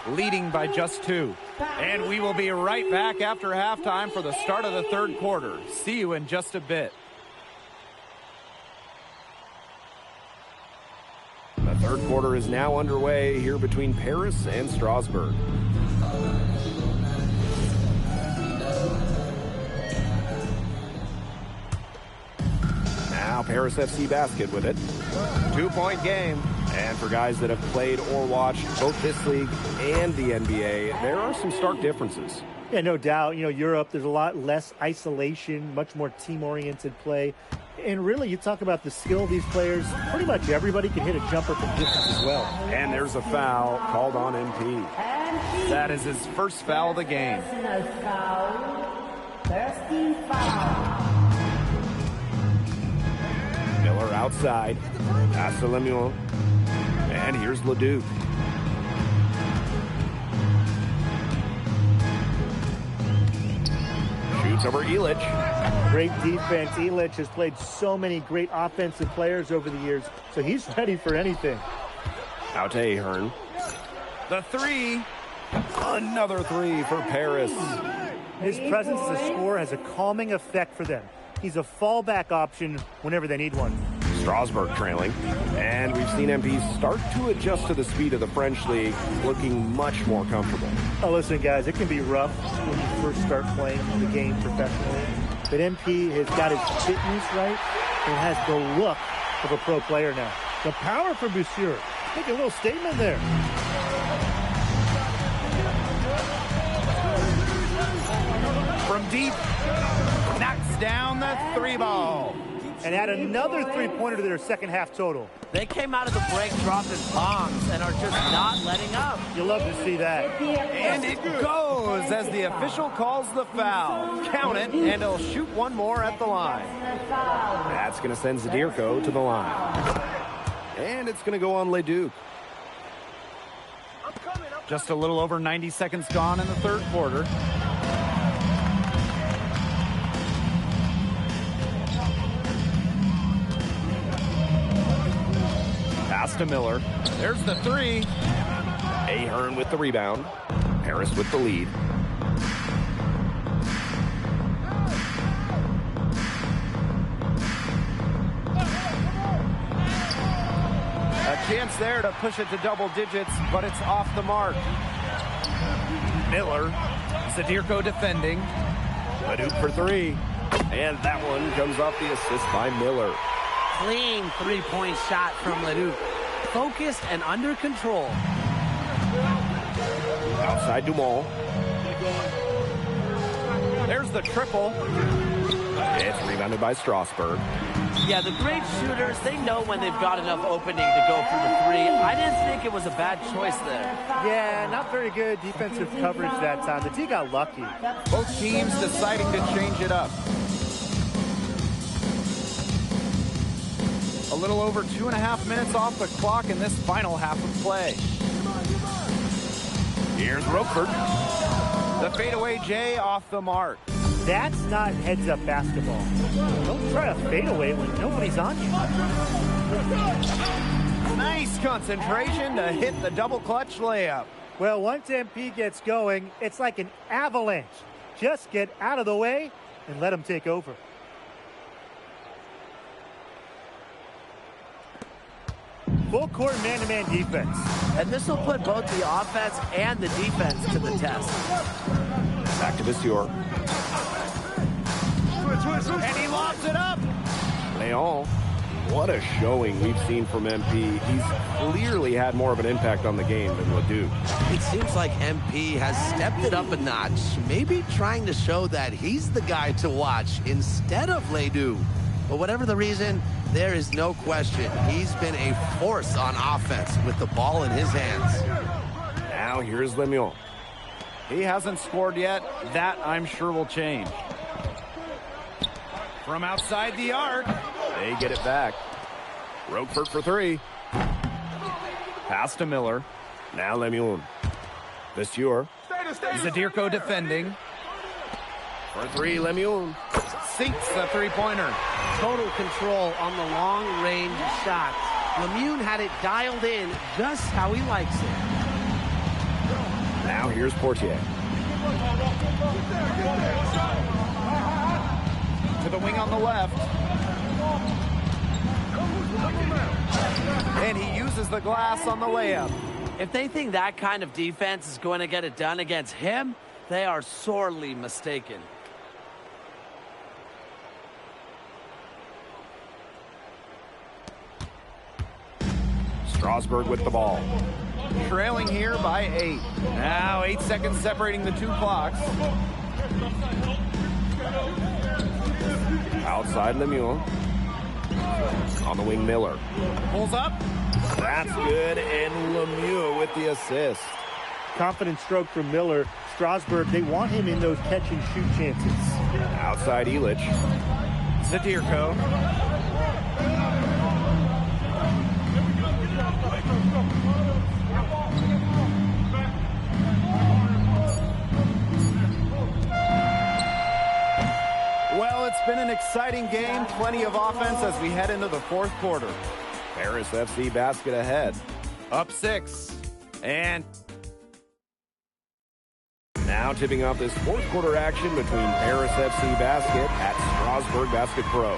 Leading by just 2. And we will be right back after halftime for the start of the third quarter. See you in just a bit. The third quarter is now underway here between Paris and Strasburg. Now Paris FC Basket with it. 2-point game. And for guys that have played or watched both this league and the NBA, there are some stark differences. Yeah, no doubt. You know, Europe, there's a lot less isolation, much more team-oriented play. And really, you talk about the skill of these players, pretty much everybody can hit a jumper from distance as well. And there's a foul called on MP. That is his first foul of the game. Miller outside. Pass to Lemuel. And here's Ledoux. Shoots over Illich. Great defense. Illich has played so many great offensive players over the years, so he's ready for anything. Out to Ahern. The 3. Another 3 for Paris. His presence as a scorer has a calming effect for them. He's a fallback option whenever they need one. Strasburg trailing. And we've seen MP start to adjust to the speed of the French league, looking much more comfortable. Oh, listen, guys, it can be rough when you first start playing the game professionally. But MP has got his fitness right and has the look of a pro player now. The power from Boucher. Make a little statement there. From deep, knocks down the 3 ball. And add another 3-pointer to their second half total. They came out of the break dropping bombs and are just not letting up. You love to see that. And it goes as the official calls the foul. Count it, and he'll shoot one more at the line. That's going to send Zadirko to the line. And it's going to go on Ledoux. Just a little over 90 seconds gone in the third quarter. Pass to Miller. There's the 3. Ahern with the rebound. Paris with the lead. Chance there to push it to double digits, but it's off the mark. Miller, Zadirko defending. Leduc for three. And that one comes off the assist by Miller. Clean three-point shot from Leduc. Focused and under control. Outside Dumont. There's the triple. It's rebounded by Strasburg. Yeah, the great shooters, they know when they've got enough opening to go for the three. I didn't think it was a bad choice there. Yeah, not very good defensive coverage that time. The T got lucky. Both teams deciding to change it up. A little over 2.5 minutes off the clock in this final half of play. Here's Roquefort. The fadeaway J off the mark. That's not heads-up basketball. Don't try to fade away when nobody's on you. Nice concentration to hit the double clutch layup. Well, once MP gets going, it's like an avalanche. Just get out of the way and let them take over. Full court man-to-man defense. And this will put both the offense and the defense to the test. Back to Vasseur. And he lobs it up. Leon. What a showing we've seen from MP. He's clearly had more of an impact on the game than Leduc. It seems like MP has stepped it up a notch, maybe trying to show that he's the guy to watch instead of Leduc. But whatever the reason, there is no question he's been a force on offense with the ball in his hands. Now here's Lemieux. He hasn't scored yet. That, I'm sure, will change. From outside the arc. They get it back. Roquefort for three. Pass to Miller. Now Lemieux. Vasseur. Zadirko defending. For three, Lemieux. Sinks the three-pointer. Total control on the long-range shots. Lemieux had it dialed in just how he likes it. Now here's Portier. To the wing on the left. And he uses the glass on the layup. If they think that kind of defense is going to get it done against him, they are sorely mistaken. Strasburg with the ball. Trailing here by 8. Now 8 seconds separating the two clocks. Outside Lemieux. On the wing, Miller. Pulls up. That's good, and Lemieux with the assist. Confident stroke from Miller. Strasburg, they want him in those catch-and-shoot chances. Outside Illich. Zadirko. Well, it's been an exciting game. Plenty of offense as we head into the fourth quarter. Paris FC basket ahead. Up 6. And now tipping off this fourth quarter action between Paris FC basket at Strasburg Basket Pro.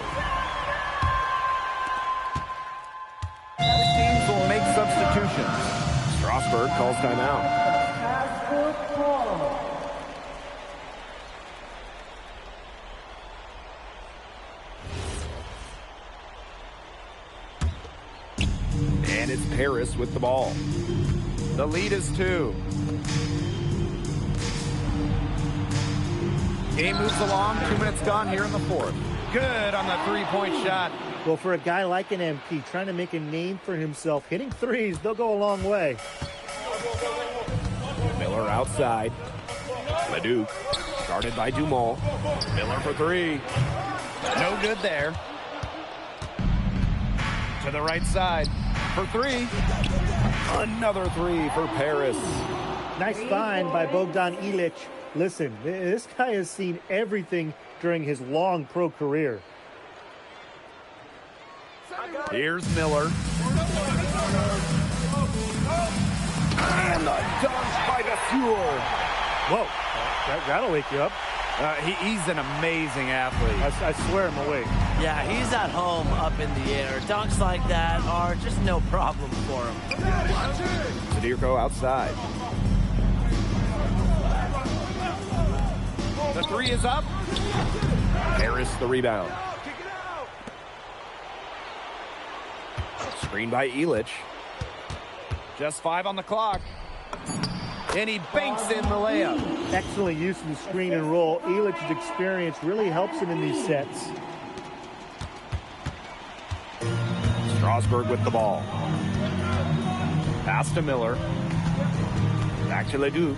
Teams will make substitutions. Strasburg calls timeout. And it's Paris with the ball. The lead is 2. Game moves along. 2 minutes gone here in the fourth. Good on the three-point shot. Well, for a guy like an MP trying to make a name for himself, hitting threes, they'll go a long way. Miller outside. Leduc guarded by Dumont. Miller for three. No good there. To the right side for three. Another three for Paris. Nice find by Bogdan Illich. Listen, this guy has seen everything during his long pro career. Here's Miller. And a dunk by Vasseur. Whoa, that'll wake you up. He's an amazing athlete. I swear I'm awake. Yeah, he's at home up in the air. Dunks like that are just no problem for him. Zadirko outside. The three is up. Harris the rebound. Screen by Elich. Just 5 on the clock. And he banks in the layup. Excellent use of the screen and roll. Elich's experience really helps him in these sets. Strasburg with the ball. Pass to Miller. Back to Leduc.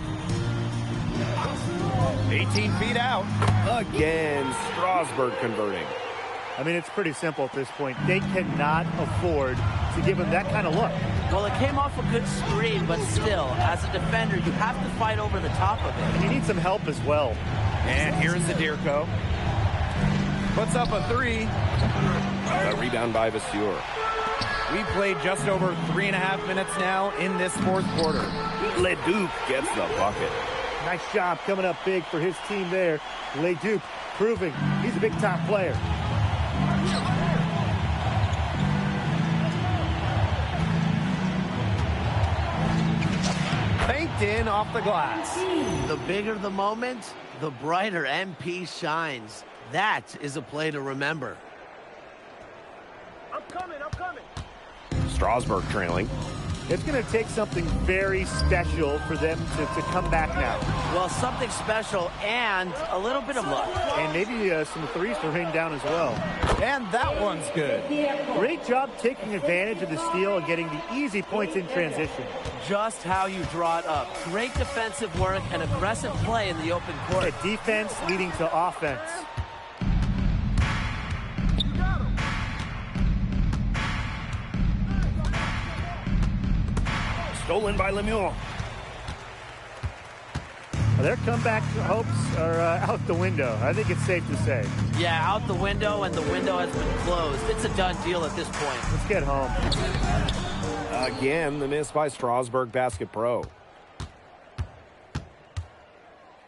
18 feet out. Again, Strasburg converting. I mean, it's pretty simple at this point. They cannot afford to give him that kind of look. Well, it came off a good screen, but still, as a defender, you have to fight over the top of it. And you need some help as well. And here's Zadirko. Puts up a 3. A rebound by Vasseur. We played just over 3.5 minutes now in this fourth quarter. Leduc gets the bucket. Nice job coming up big for his team there. Leduc proving he's a big time player. Banked in off the glass. The bigger the moment, the brighter MP shines. That is a play to remember. I'm coming. Strasburg trailing. It's going to take something very special for them to come back now. Well, something special and a little bit of luck. And maybe some threes to rain down as well. And that one's good. Great job taking advantage of the steal and getting the easy points in transition. Just how you draw it up. Great defensive work and aggressive play in the open court. Defense leading to offense. Stolen by Lemieux. Their comeback hopes are out the window. I think it's safe to say. Yeah, out the window, and the window has been closed. It's a done deal at this point. Let's get home. Again, the miss by Strasburg Basket Pro.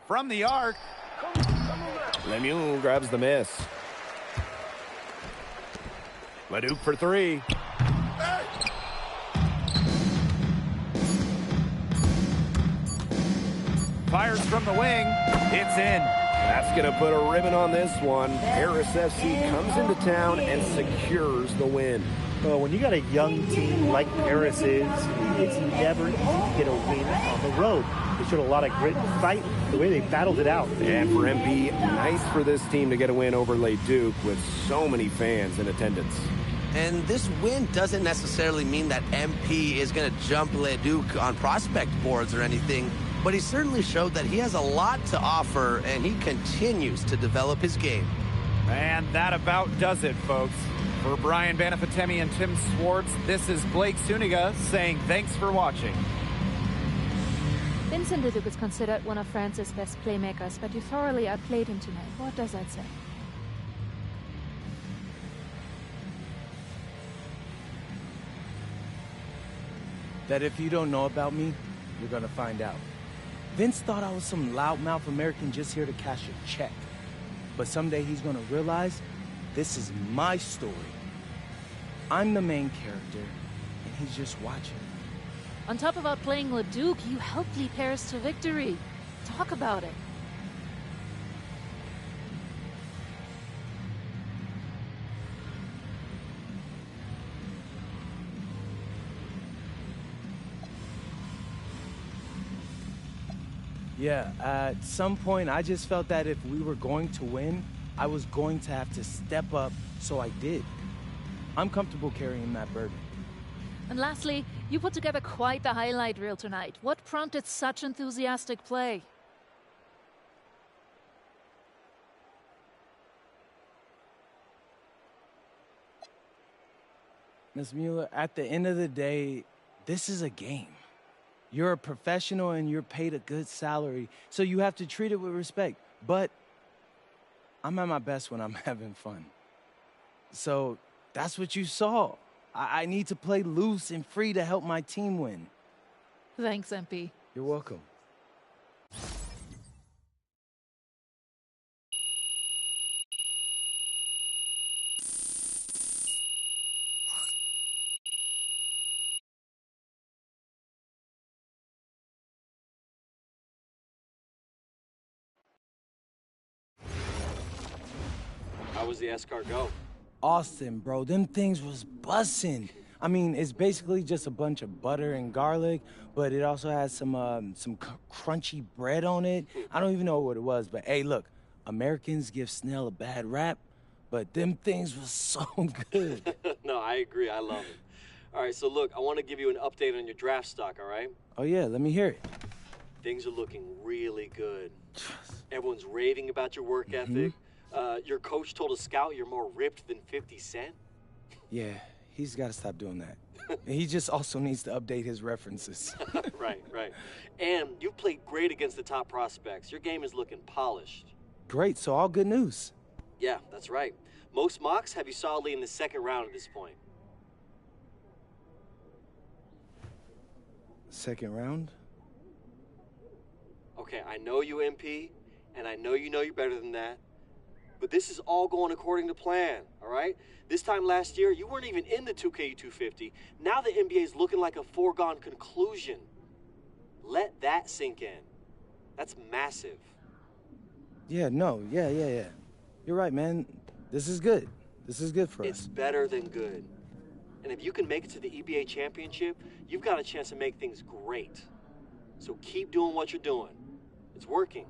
From the arc. Lemieux grabs the miss. Leduc for 3. Fires from the wing. It's in. That's going to put a ribbon on this one. Harris FC comes into town and secures the win. Well, when you got a young team like Paris is, it's never easy to get a win on the road. They showed a lot of grit and fight, the way they battled it out. And for MP, nice for this team to get a win over Leduc with so many fans in attendance. And this win doesn't necessarily mean that MP is going to jump Leduc on prospect boards or anything, but he certainly showed that he has a lot to offer, and he continues to develop his game. And that about does it, folks. For Brian Banafatemi and Tim Swartz, this is Blake Suniga saying thanks for watching. Vincent Leduc is considered one of France's best playmakers, but you thoroughly outplayed him tonight. What does that say? That if you don't know about me, you're gonna find out. Vince thought I was some loudmouth American just here to cash a check. But someday he's gonna realize this is my story. I'm the main character, and he's just watching. On top of outplaying Leduc, you helped lead Paris to victory. Talk about it. Yeah, at some point I just felt that if we were going to win, I was going to have to step up, so I did. I'm comfortable carrying that burden. And lastly, you put together quite the highlight reel tonight. What prompted such enthusiastic play? Ms. Mueller, at the end of the day, this is a game. You're a professional and you're paid a good salary, so you have to treat it with respect. But I'm at my best when I'm having fun. So that's what you saw. I need to play loose and free to help my team win. Thanks, MP. You're welcome. How was the escargot? Austin, bro, them things was bussin'. I mean, it's basically just a bunch of butter and garlic, but it also has some crunchy bread on it. I don't even know what it was, but hey, look, Americans give Snell a bad rap, but them things was so good. No, I agree. I love it. All right, so look, I want to give you an update on your draft stock, all right? Oh yeah, let me hear it. Things are looking really good. Everyone's raving about your work ethic. Your coach told a scout you're more ripped than 50 Cent. Yeah, he's got to stop doing that. And he just also needs to update his references. Right. And you've played great against the top prospects. Your game is looking polished. Great, so all good news. Yeah, that's right. Most mocks have you solidly in the second round at this point. Second round? Okay, I know you, MP, and I know you're better than that. But this is all going according to plan, all right? This time last year, you weren't even in the 2K 250. Now the NBA is looking like a foregone conclusion. Let that sink in. That's massive. Yeah. You're right, man. This is good. This is good for us. It's better than good. And if you can make it to the EBA championship, you've got a chance to make things great. So keep doing what you're doing. It's working.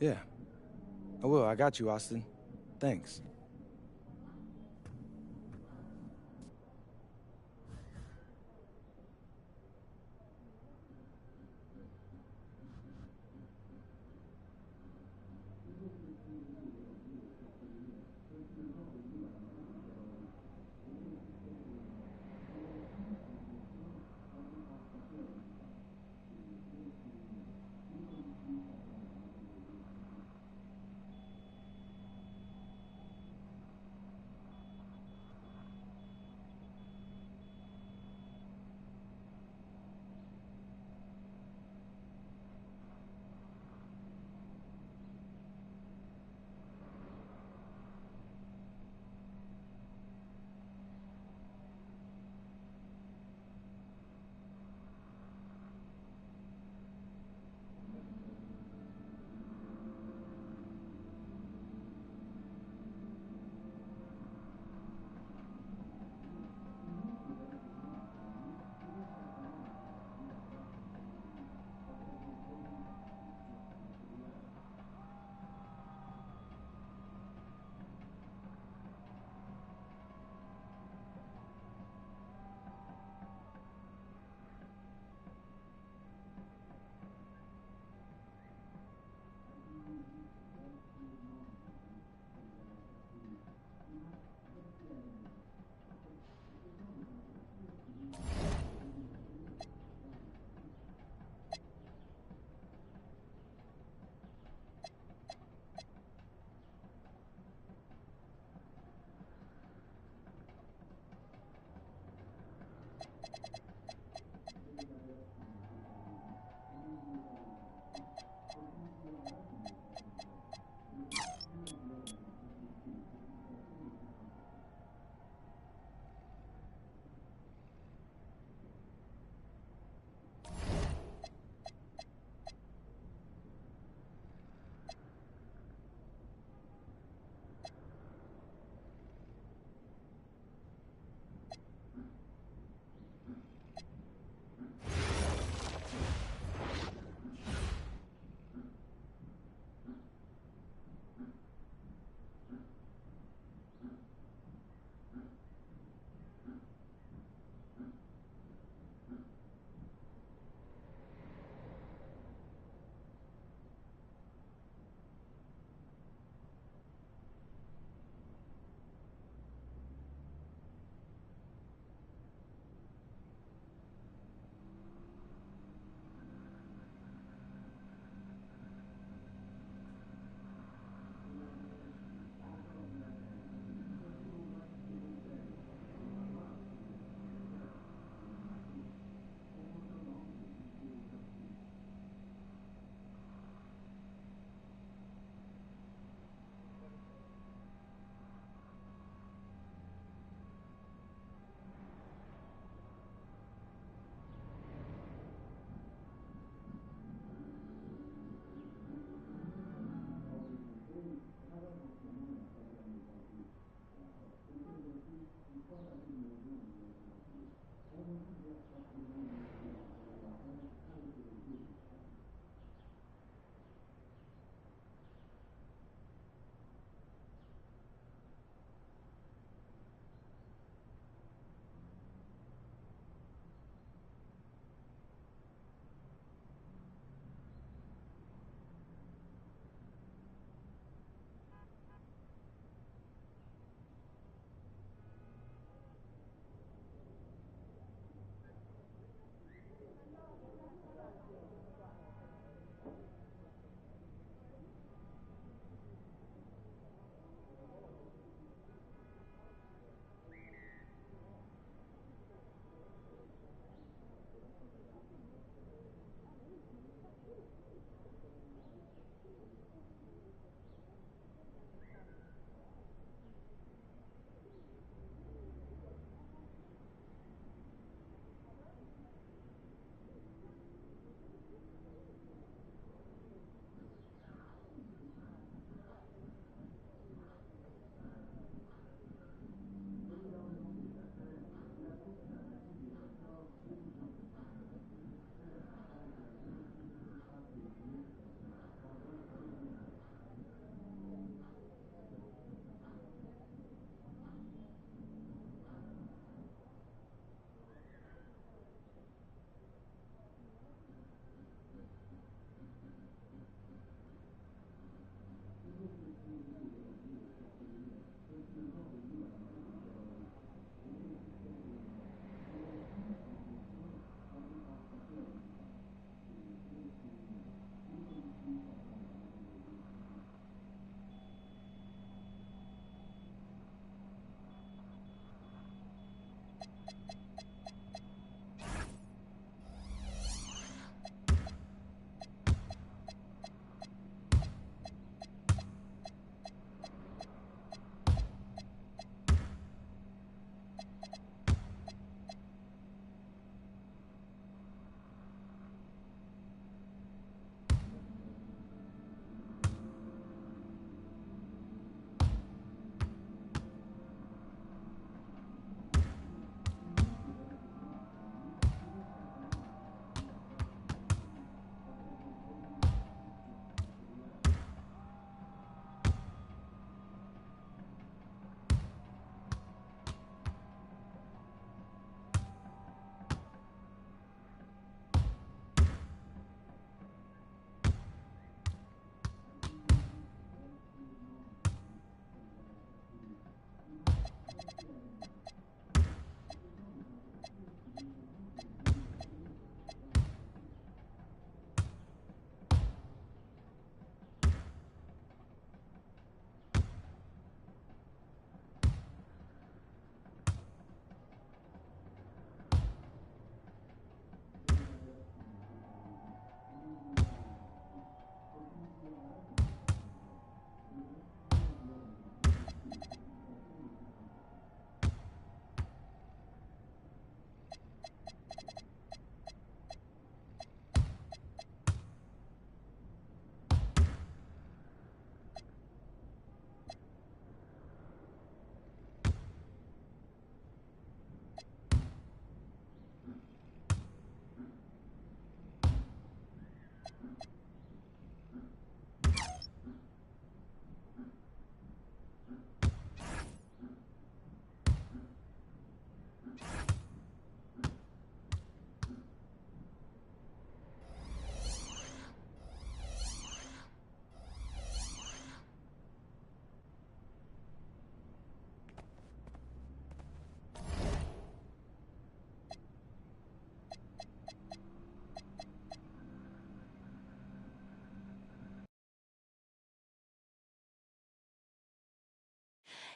Yeah. I will. I got you, Austin. Thanks.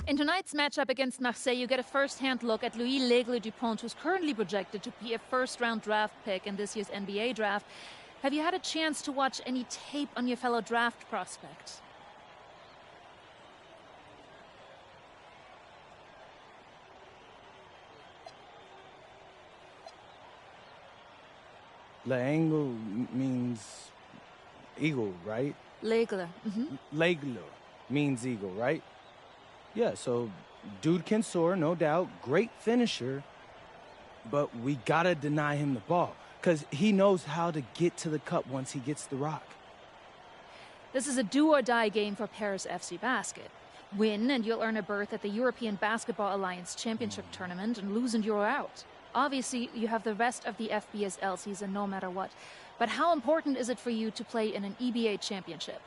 In tonight's matchup against Marseille, you get a first-hand look at Louis L'Aigle Dupont, who's currently projected to be a first-round draft pick in this year's NBA draft. Have you had a chance to watch any tape on your fellow draft prospect? L'Aigle means eagle, right? L'Aigle. L'Aigle means eagle, right? Yeah, so dude can soar, no doubt. Great finisher. But we gotta deny him the ball, because he knows how to get to the cup once he gets the rock. This is a do-or-die game for Paris FC Basket. Win, and you'll earn a berth at the European Basketball Alliance Championship Tournament, and lose and you're out. Obviously, you have the rest of the FBSL season no matter what. But how important is it for you to play in an EBA championship?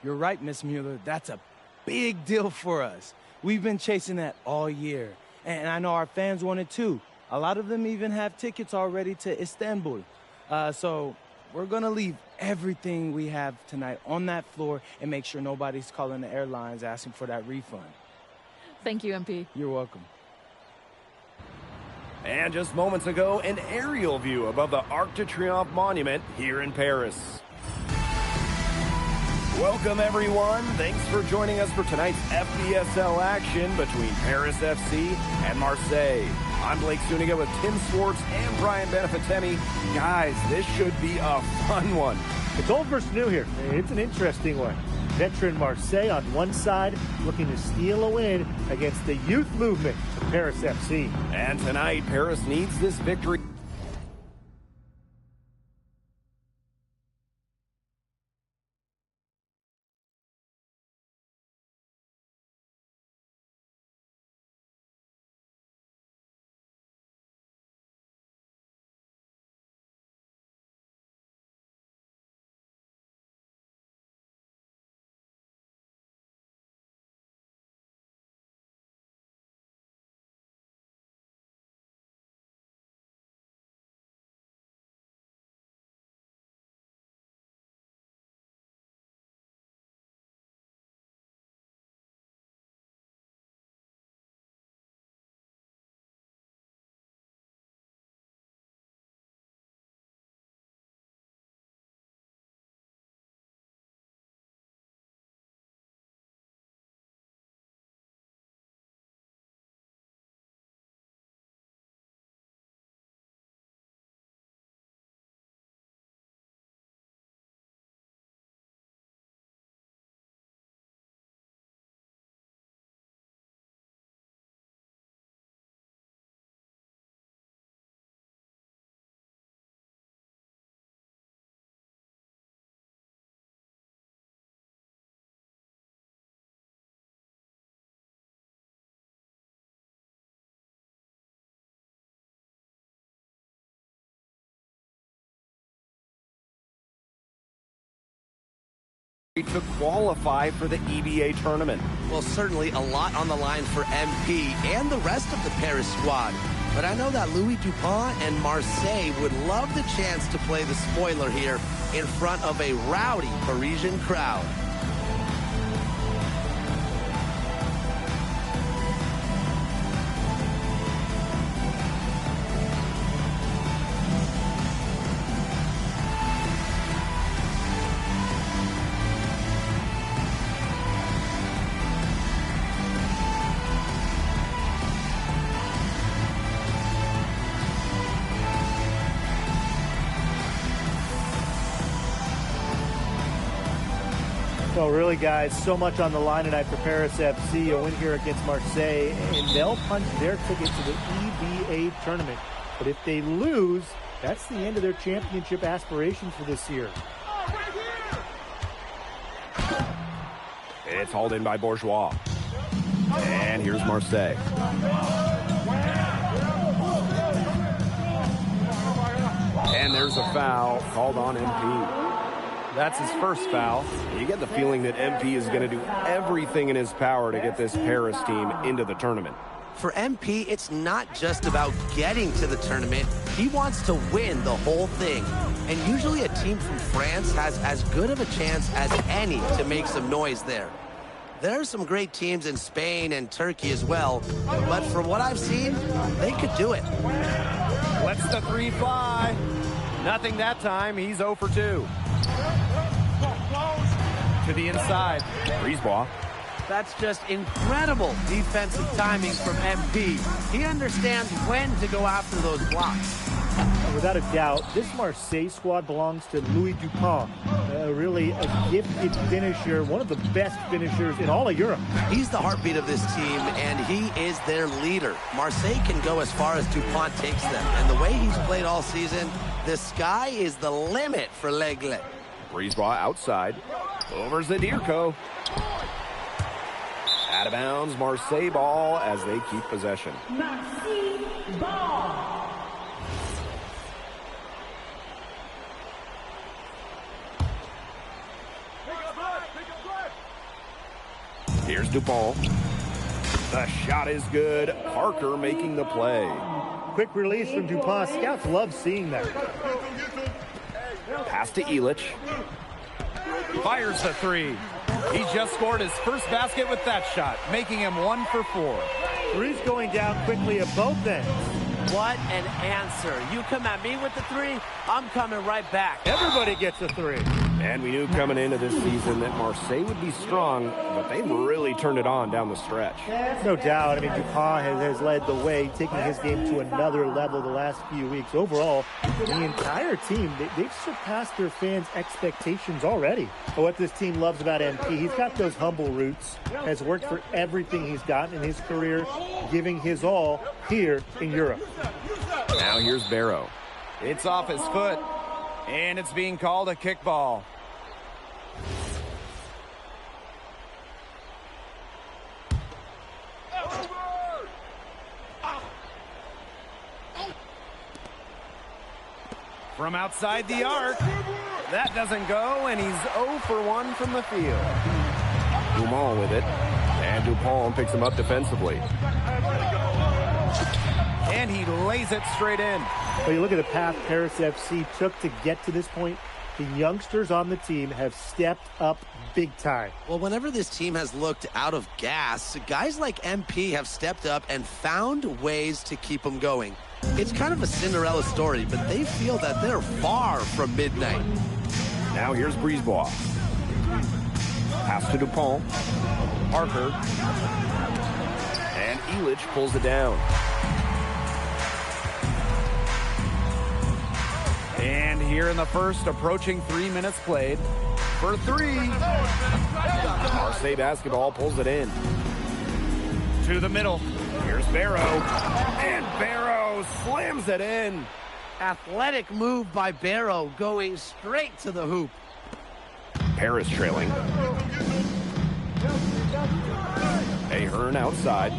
You're right, Miss Mueller. That's a big deal for us. We've been chasing that all year. And I know our fans want it too. A lot of them even have tickets already to Istanbul. So we're going to leave everything we have tonight on that floor and make sure nobody's calling the airlines asking for that refund. Thank you, MP. You're welcome. And just moments ago, an aerial view above the Arc de Triomphe monument here in Paris. Welcome, everyone. Thanks for joining us for tonight's FBSL action between Paris FC and Marseille. I'm Blake Zuniga with Tim Swartz and Brian Benefitemi. Guys, this should be a fun one. It's old versus new here. It's an interesting one. Veteran Marseille on one side looking to steal a win against the youth movement of Paris FC. And tonight, Paris needs this victory. To qualify for the EBA tournament. Well, certainly a lot on the line for MP and the rest of the Paris squad. But I know that Louis Dupont and Marseille would love the chance to play the spoiler here in front of a rowdy Parisian crowd. So really, guys, so much on the line tonight for Paris FC. A win here against Marseille, and they'll punch their ticket to the EBA tournament. But if they lose, that's the end of their championship aspirations for this year. It's hauled in by Bourgeois. And here's Marseille. And there's a foul called on MP. That's his first foul. You get the feeling that MP is going to do everything in his power to get this Paris team into the tournament. For MP, it's not just about getting to the tournament. He wants to win the whole thing. And usually a team from France has as good of a chance as any to make some noise there. There are some great teams in Spain and Turkey as well, but from what I've seen, they could do it. Lets the three fly. Nothing that time. He's 0 for 2. To the inside. Brisebois. That's just incredible defensive timing from MP. He understands when to go after those blocks. Without a doubt, this Marseille squad belongs to Louis Dupont. Really a gifted finisher, one of the best finishers in all of Europe. He's the heartbeat of this team, and he is their leader. Marseille can go as far as Dupont takes them, and the way he's played all season, the sky is the limit for L'Aigle. Brisebois outside. Over Zadirko. Out of bounds, Marseille ball as they keep possession. Marseille ball. Here's Dupont. The shot is good. Parker making the play. Quick release from Dupont. Scouts love seeing that. Pass to Illich. Fires the three. He just scored his first basket with that shot, making him 1 for 4. Three's going down quickly at both ends. What an answer. You come at me with the three, I'm coming right back. Everybody gets a three. And we knew coming into this season that Marseille would be strong, but they've really turned it on down the stretch. No doubt. I mean, Dupont has led the way, taking his game to another level the last few weeks. Overall, the entire team, they've surpassed their fans' expectations already. But what this team loves about MP, he's got those humble roots, has worked for everything he's gotten in his career, giving his all here in Europe. Now here's Barrow. It's off his foot, and it's being called a kickball. From outside the arc, that doesn't go, and he's 0 for 1 from the field. Dumont with it, and Dupont picks him up defensively. And he lays it straight in. Well, you look at the path Paris FC took to get to this point. The youngsters on the team have stepped up big time. Well, whenever this team has looked out of gas, guys like MP have stepped up and found ways to keep them going. It's kind of a Cinderella story, but they feel that they're far from midnight. Now here's Brisebois. Pass to Dupont. Parker. And Illich pulls it down. And here in the first, approaching 3 minutes played. For three. Marseille basketball pulls it in. To the middle. Here's Barrow. And Barrow slams it in. Athletic move by Barrow, going straight to the hoop. Paris trailing. Ahern outside.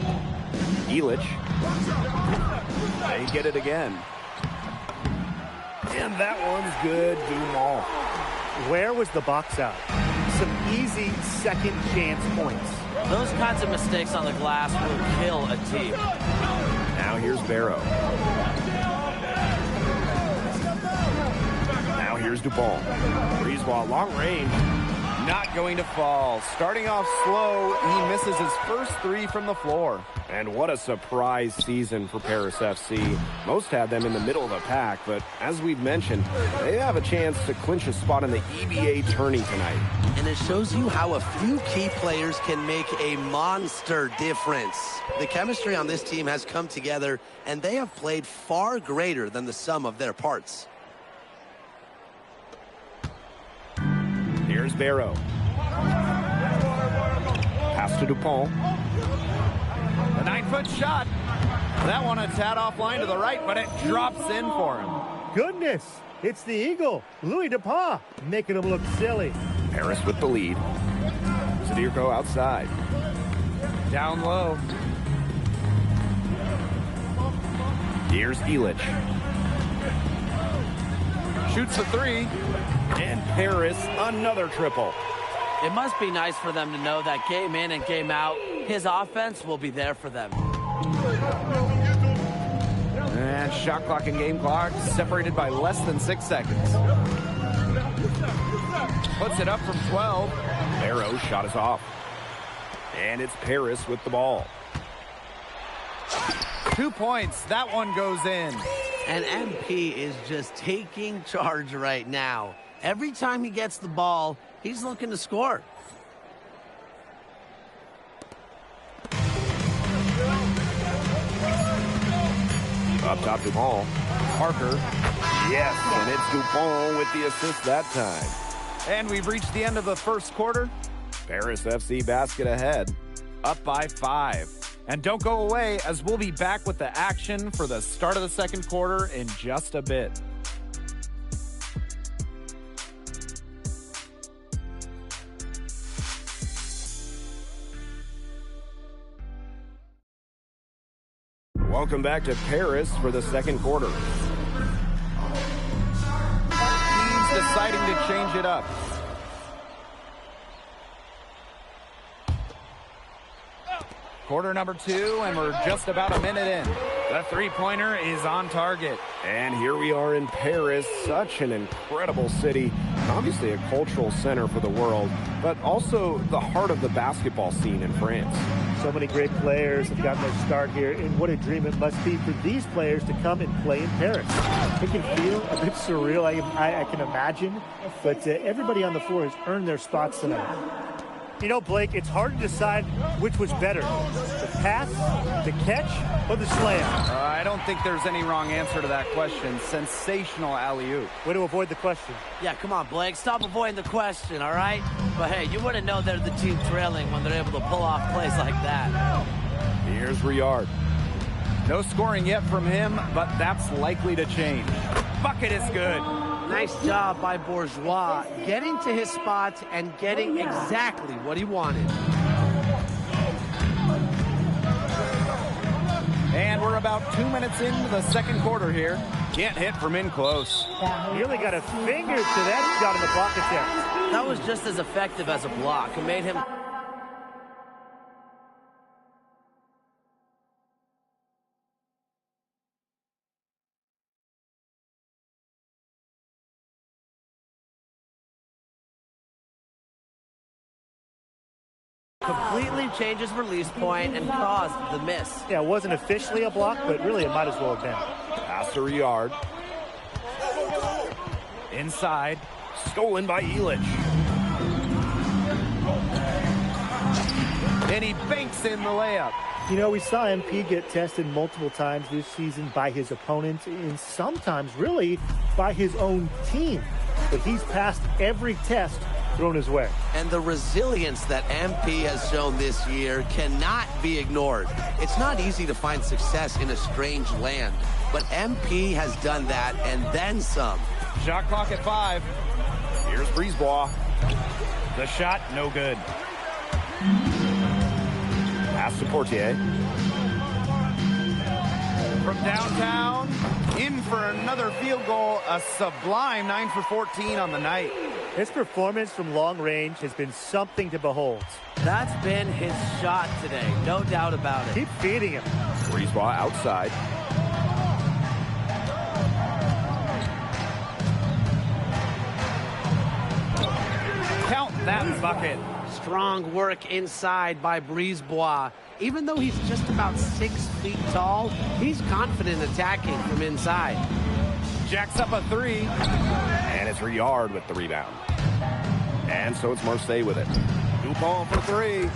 Illich. They get it again. And that one's good. Dumont. Where was the box out? Some easy second chance points. Those kinds of mistakes on the glass will kill a team. Now here's Barrow. Now here's Dupont. Brisebois long range. Not going to fall. Starting off slow, he misses his first three from the floor. And what a surprise season for Paris FC. Most had them in the middle of the pack, but as we've mentioned, they have a chance to clinch a spot in the EBA tourney tonight. And it shows you how a few key players can make a monster difference. The chemistry on this team has come together, and they have played far greater than the sum of their parts. Here's Barrow. Pass to Dupont. A 9-foot shot. That one a tad offline to the right, but it drops in for him. Goodness, it's the Eagle, Louis Dupont, making him look silly. Paris with the lead. Zadirko outside. Down low. Here's Illich. Shoots the three. And Paris, another triple. It must be nice for them to know that game in and game out, his offense will be there for them. And shot clock and game clock separated by less than 6 seconds. Puts it up from 12. Barrow's shot is off. And it's Paris with the ball. 2 points. That one goes in. And MP is just taking charge right now. Every time he gets the ball, he's looking to score. Up top, Dupont. Parker. Yes, and it's Dupont with the assist that time. And we've reached the end of the first quarter. Paris FC basket ahead. Up by 5. And don't go away, as we'll be back with the action for the start of the second quarter in just a bit. Welcome back to Paris for the second quarter. Teams deciding to change it up. Quarter number 2, and we're just about a minute in. The three-pointer is on target. And here we are in Paris, such an incredible city. Obviously a cultural center for the world, but also the heart of the basketball scene in France. So many great players have gotten their start here, and what a dream it must be for these players to come and play in Paris. It can feel a bit surreal, I can imagine, but everybody on the floor has earned their spots tonight. You know, Blake, it's hard to decide which was better, the pass, the catch, or the slam. I don't think there's any wrong answer to that question. Sensational alley-oop. Way to avoid the question. Yeah, come on, Blake. Stop avoiding the question, all right? But, hey, you wouldn't know they're the team trailing when they're able to pull off plays like that. Here's Riard. No scoring yet from him, but that's likely to change. Bucket is good. Nice job by Bourgeois, getting to his spot and getting exactly what he wanted. And we're about 2 minutes into the second quarter here. Can't hit from in close. Nearly got a finger to that shot in the block attempt. That was just as effective as a block. It made him... completely changed his release point and caused the miss. Yeah, it wasn't officially a block, but really it might as well have been. Pass to Riard. Inside. Stolen by Illich. And he banks in the layup. You know, we saw MP get tested multiple times this season by his opponents and sometimes really by his own team. But he's passed every test thrown his way. And the resilience that MP has shown this year cannot be ignored. It's not easy to find success in a strange land, but MP has done that and then some. Shot clock at 5. Here's Brisebois. The shot, no good. Pass to Portier. From downtown, in for another field goal. A sublime 9 for 14 on the night. His performance from long range has been something to behold. That's been his shot today, no doubt about it. Keep feeding him. Brisebois outside. Count that bucket. Strong work inside by Brisebois. Even though he's just about 6 feet tall, he's confident attacking from inside. Jacks up a 3. And it's Riard with the rebound. And so it's Marseille with it. Dupont for 3.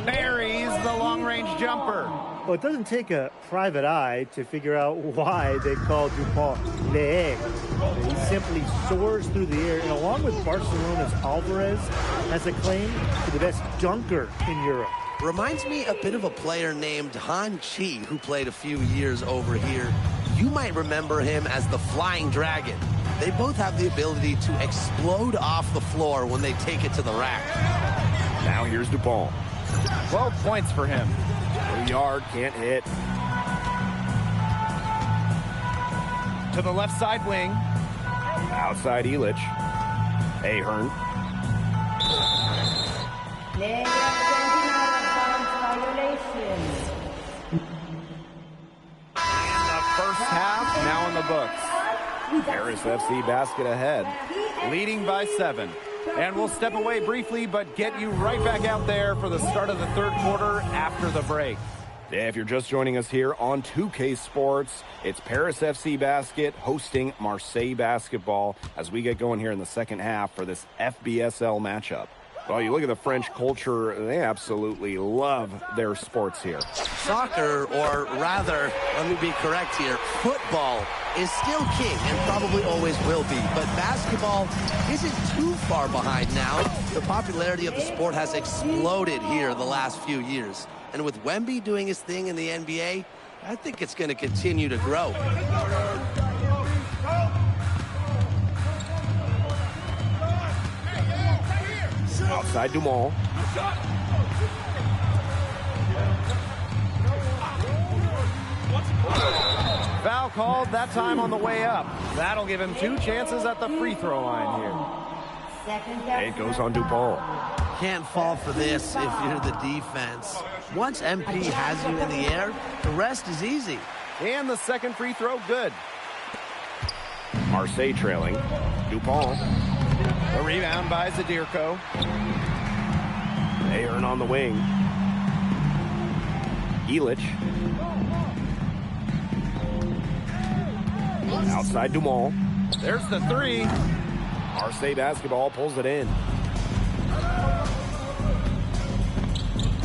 Buries the long-range jumper. Well, it doesn't take a private eye to figure out why they call Dupont Le. He simply soars through the air, and along with Barcelona's Alvarez, has a claim to the best dunker in Europe. Reminds me a bit of a player named Han Chi, who played a few years over here. You might remember him as the Flying Dragon. They both have the ability to explode off the floor when they take it to the rack. Now here's Dupont. 12 points for him. Riard can't hit. To the left side wing. Outside Illich. Ahern. on the books. Paris FC basket ahead, leading by 7. And we'll step away briefly, but get you right back out there for the start of the third quarter after the break. If you're just joining us here on 2K Sports, it's Paris FC Basket hosting Marseille Basketball as we get going here in the second half for this FBSL matchup. Well, you look at the French culture, they absolutely love their sports here. Soccer, or rather, let me be correct here, football is still king and probably always will be. But basketball isn't too far behind now. The popularity of the sport has exploded here the last few years. And with Wemby doing his thing in the NBA, I think it's going to continue to grow. Outside Dumont. Foul called, that time on the way up. That'll give him 2 chances at the free throw line here. It goes on Dupont. Can't fall for this if you're the defense. Once MP has you in the air, the rest is easy. And the second free throw, good. Marseille trailing. Dupont. The rebound by Zadirko. Ahern on the wing. Illich. Outside Dumont. There's the 3. Marseille Basketball pulls it in.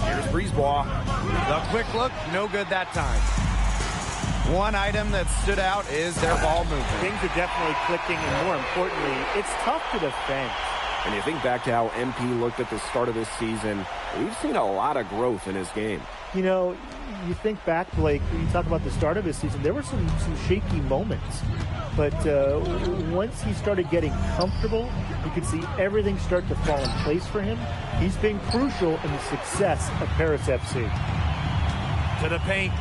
Here's Brisebois. The quick look, no good that time. One item that stood out is their ball movement. Things are definitely clicking, and more importantly, it's tough to defend. And you think back to how MP looked at the start of this season, we've seen a lot of growth in his game. You know, you think back, Blake, when you talk about the start of his season, there were some shaky moments. But once he started getting comfortable, you could see everything start to fall in place for him. He's been crucial in the success of Paris FC. To the paint.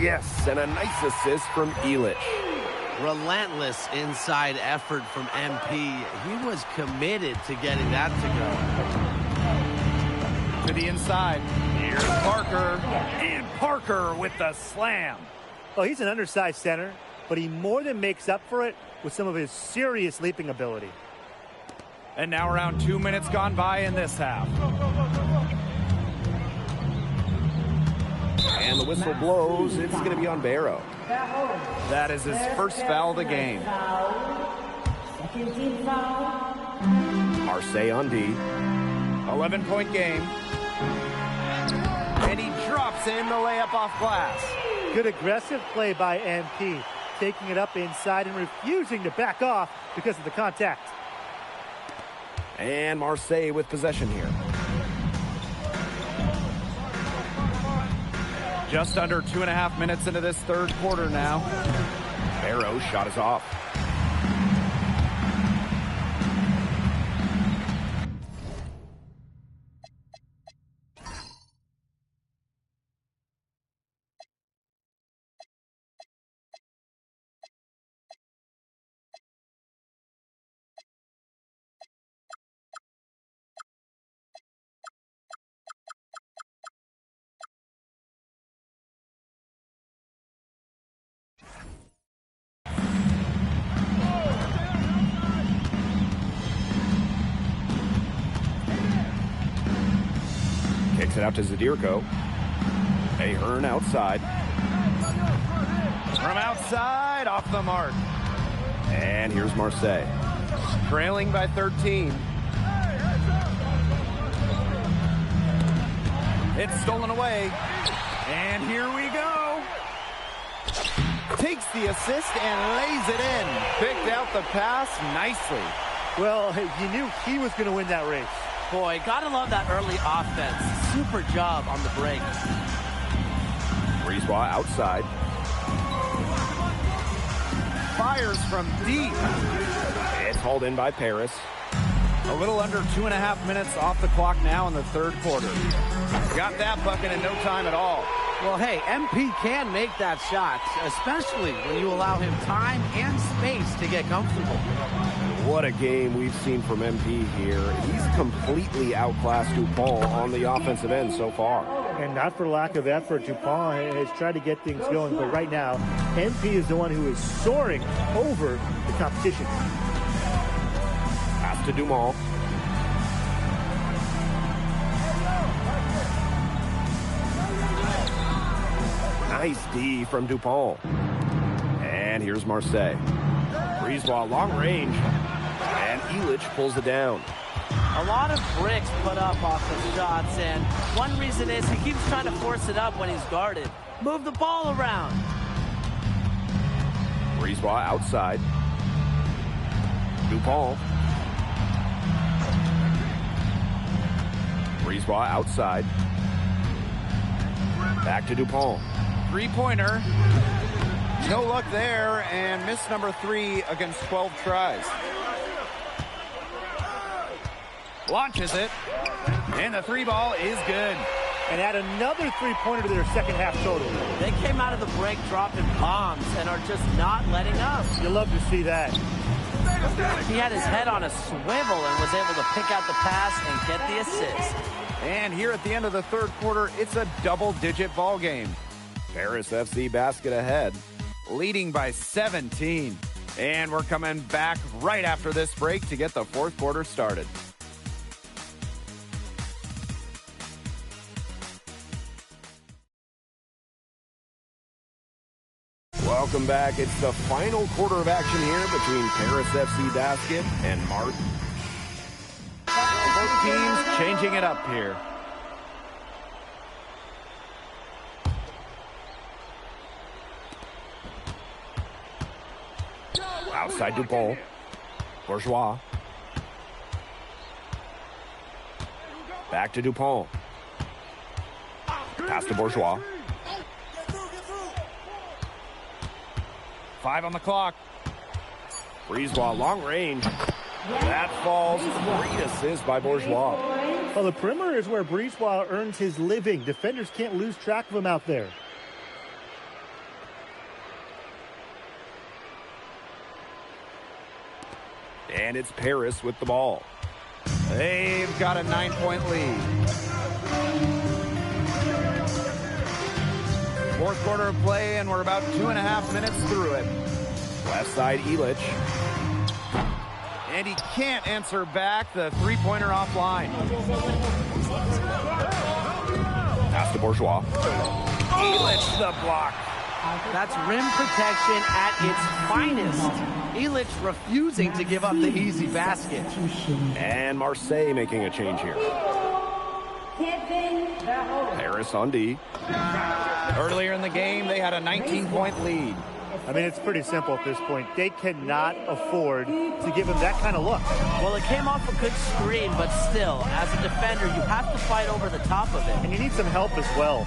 Yes, and a nice assist from Illich. Relentless inside effort from MP. He was committed to getting that to go. To the inside. Here's Parker. And Parker with the slam. Oh, he's an undersized center, but he more than makes up for it with some of his serious leaping ability. And now around 2 minutes gone by in this half. And the whistle blows. It's going to be on Barrow. That is his first foul of the game. Marseille on D. 11-point game. And he drops in the layup off glass. Good aggressive play by MP, taking it up inside and refusing to back off because of the contact. And Marseille with possession here. Just under 2.5 minutes into this third quarter now. Barrow's shot is off. Kicks it out to Zadirko. Ahern outside. From outside, off the mark. And here's Marseille. Trailing by 13. It's stolen away. And here we go. Takes the assist and lays it in. Picked out the pass nicely. Well, you knew he was going to win that race. Boy, gotta love that early offense. Super job on the break. Brisebois outside. Fires from deep. It's hauled in by Paris. A little under 2.5 minutes off the clock now in the third quarter. Got that bucket in no time at all. Well, hey, MP can make that shot, especially when you allow him time and space to get comfortable. What a game we've seen from MP here. He's completely outclassed Dupont on the offensive end so far. And not for lack of effort, Dupont has tried to get things going, but right now, MP is the one who is soaring over the competition. Pass to Dumont. Nice D from Dupont. And here's Marseille. Brisebois, long range. And Illich pulls it down. A lot of bricks put up off the shots, and one reason is he keeps trying to force it up when he's guarded. Move the ball around. Brisebois outside. Dupont. Brisebois outside. Back to Dupont. Three-pointer. No luck there, and miss number 3 against 12 tries. Launches it, and the 3-ball is good. And add another three-pointer to their second half total. They came out of the break dropping bombs and are just not letting up. You love to see that. He had his head on a swivel and was able to pick out the pass and get the assist. And here at the end of the third quarter, it's a double-digit ball game. Paris FC basket ahead, leading by 17. And we're coming back right after this break to get the fourth quarter started. Welcome back. It's the final quarter of action here between Paris FC Basket and Martin. Both teams changing it up here. Outside Dupont. Bourgeois. Back to Dupont. Pass to Bourgeois. 5 on the clock. Brisebois, long range. That falls. Great assist by Bourgeois. Well, the perimeter is where Brisebois earns his living. Defenders can't lose track of him out there. And it's Paris with the ball. They've got a 9-point lead. Fourth quarter of play, and we're about 2.5 minutes through it. Left side, Illich. And he can't answer back. The three-pointer offline. Pass to Bourgeois. Illich the block. That's rim protection at its finest. Illich refusing to give up the easy basket. And Marseille making a change here. Paris on D. Earlier in the game, they had a 19-point lead. I mean, it's pretty simple at this point. They cannot afford to give him that kind of look. Well, it came off a good screen, but still, as a defender, you have to fight over the top of it. And you need some help as well.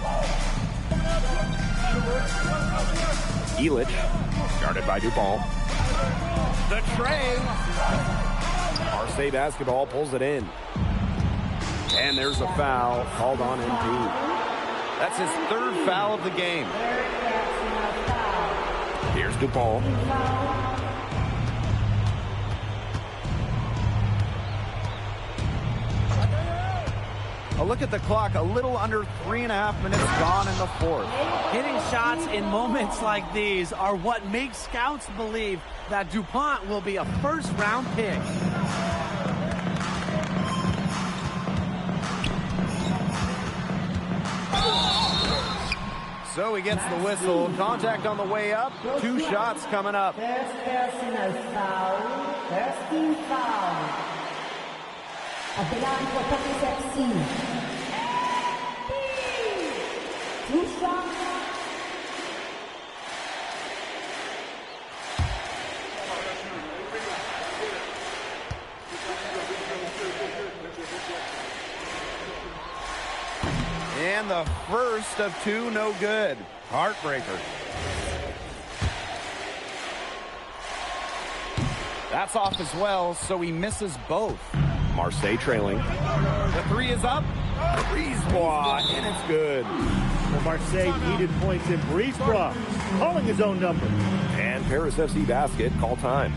Illich, guarded by Dupont. The tray. Marseille basketball pulls it in. And there's a foul called on MP. That's his third foul of the game. Here's Dupont. A look at the clock, a little under 3.5 minutes gone in the fourth. Hitting shots in moments like these are what makes scouts believe that Dupont will be a first-round pick. So he gets the whistle. Contact on the way up. 2 shots coming up. First personal foul. First team foul. Appellant for Paris FC. 2 shots. And the first of 2, no good. Heartbreaker. That's off as well, so he misses both. Marseille trailing. The 3 is up. Brisebois, and it's good. Well, Marseille needed points in Brisebois, calling his own number. And Paris FC Basket call time.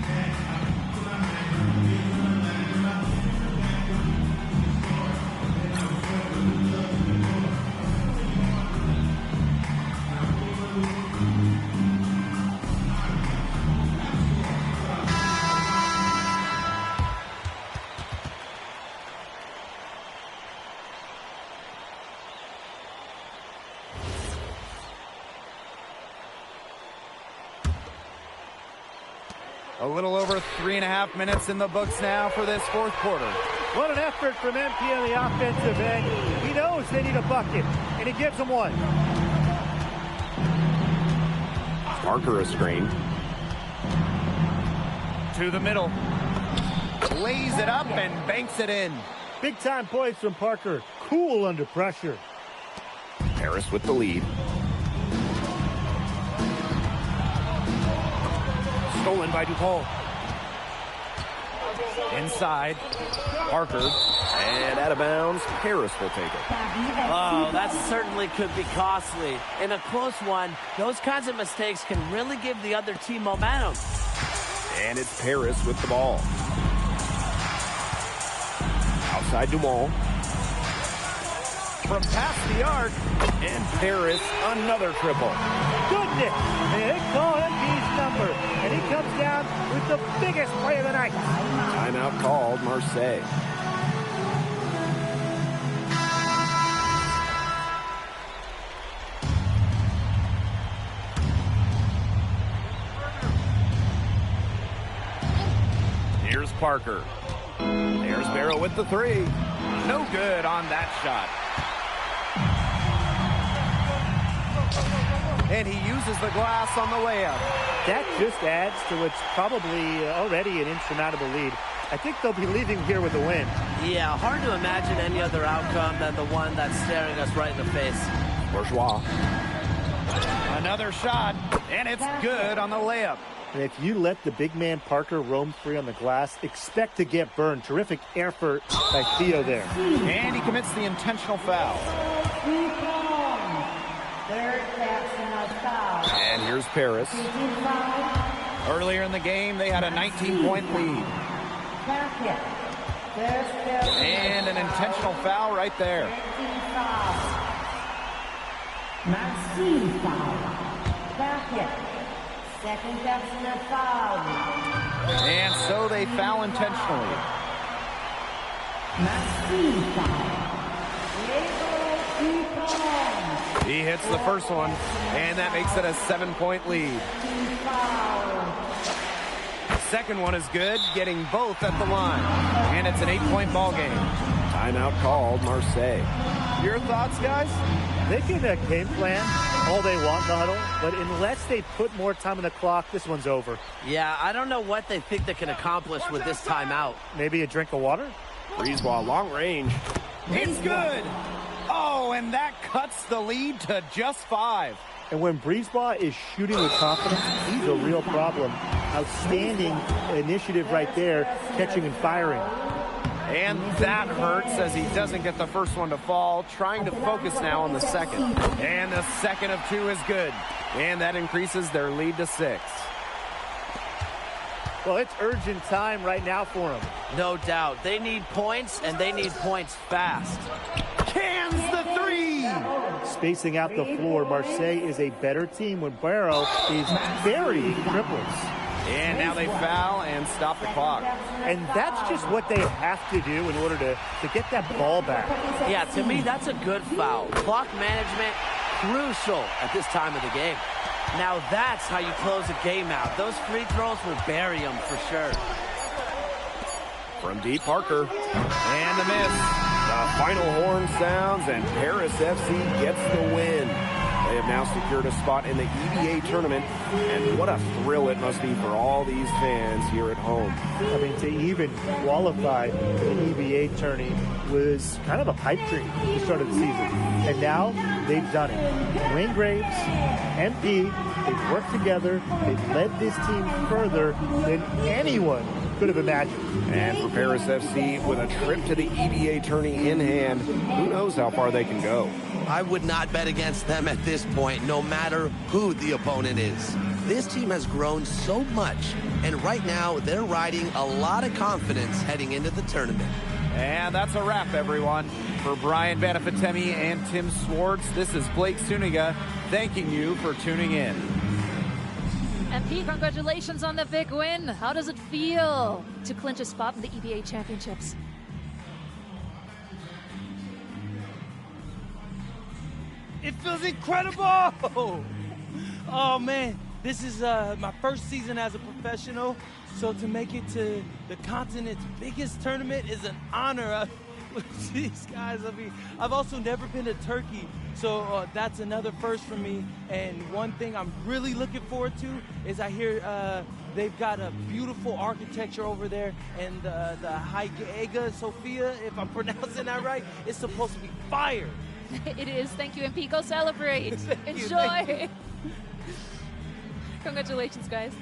A little over 3.5 minutes in the books now for this fourth quarter. What an effort from MP on the offensive end. He knows they need a bucket, and he gives them one. Parker a screen. To the middle. Lays it up and banks it in. Big time points from Parker. Cool under pressure. Paris with the lead. Stolen by DuPont. Inside, Parker, and out of bounds, Paris will take it. Oh, that certainly could be costly. In a close one, those kinds of mistakes can really give the other team momentum. And it's Paris with the ball. Outside Dumont. From past the arc, and Paris another triple. Goodness! They call MP's number, and he comes down with the biggest play of the night. Timeout called Marseille. Here's Parker. There's Barrow with the three. No good on that shot. And he uses the glass on the layup. That just adds to what's probably already an insurmountable lead. I think they'll be leaving here with a win. Yeah, hard to imagine any other outcome than the one that's staring us right in the face. Bourgeois. Another shot, and it's good on the layup. And if you let the big man Parker roam free on the glass, expect to get burned. Terrific effort by Theo there. And he commits the intentional foul. And here's Paris. Earlier in the game, they had a 19-point lead. And an intentional foul right there. Maxime foul. Second personal foul. And so they foul intentionally. Maxime foul. He hits the first one, and that makes it a 7-point lead. Second one is good, getting both at the line. And it's an 8-point ball game. Timeout called Marseille. Your thoughts, guys? They can game plan all they want, the huddle, but unless they put more time on the clock, this one's over. Yeah, I don't know what they think they can accomplish with this timeout. Maybe a drink of water? Brisebois, long range. It's good! Oh, and that cuts the lead to just 5. And when Brisebois is shooting with confidence, he's a real problem. Outstanding initiative right there, catching and firing. And that hurts as he doesn't get the first one to fall, trying to focus now on the second. And the second of 2 is good. And that increases their lead to 6. Well, it's urgent time right now for them. No doubt. They need points, and they need points fast. Cans the 3! Spacing out the floor, Marseille is a better team when Barrow is burying triples. And now they foul and stop the clock. And that's just what they have to do in order to get that ball back. Yeah, to me, that's a good foul. Clock management, crucial at this time of the game. Now that's how you close a game out. Those free throws will bury them for sure. From deep, Parker. And the miss. The final horn sounds, and Paris FC gets the win. They have now secured a spot in the EBA tournament, and what a thrill it must be for all these fans here at home. I mean, to even qualify for the EBA tourney was kind of a pipe dream at the start of the season. And now they've done it. Wayne Graves, MP, they've worked together. They've led this team further than anyone could have imagined. And for Paris FC, with a trip to the EBA tourney in hand, who knows how far they can go. I would not bet against them at this point, no matter who the opponent is. This team has grown so much, and right now they're riding a lot of confidence heading into the tournament. And that's a wrap, everyone. For Brian Banafitemi and Tim Swartz, this is Blake Suniga thanking you for tuning in. MP, congratulations on the big win. How does it feel to clinch a spot in the EBA Championships? It feels incredible! Oh man, this is my first season as a professional, so to make it to the continent's biggest tournament is an honor. These guys, I mean, I've also never been to Turkey, so that's another first for me. And one thing I'm really looking forward to is I hear they've got a beautiful architecture over there, and the Hagia Sophia, if I'm pronouncing that right, is supposed to be fire. It is. Thank you, MP. Go celebrate. Enjoy. Congratulations, guys.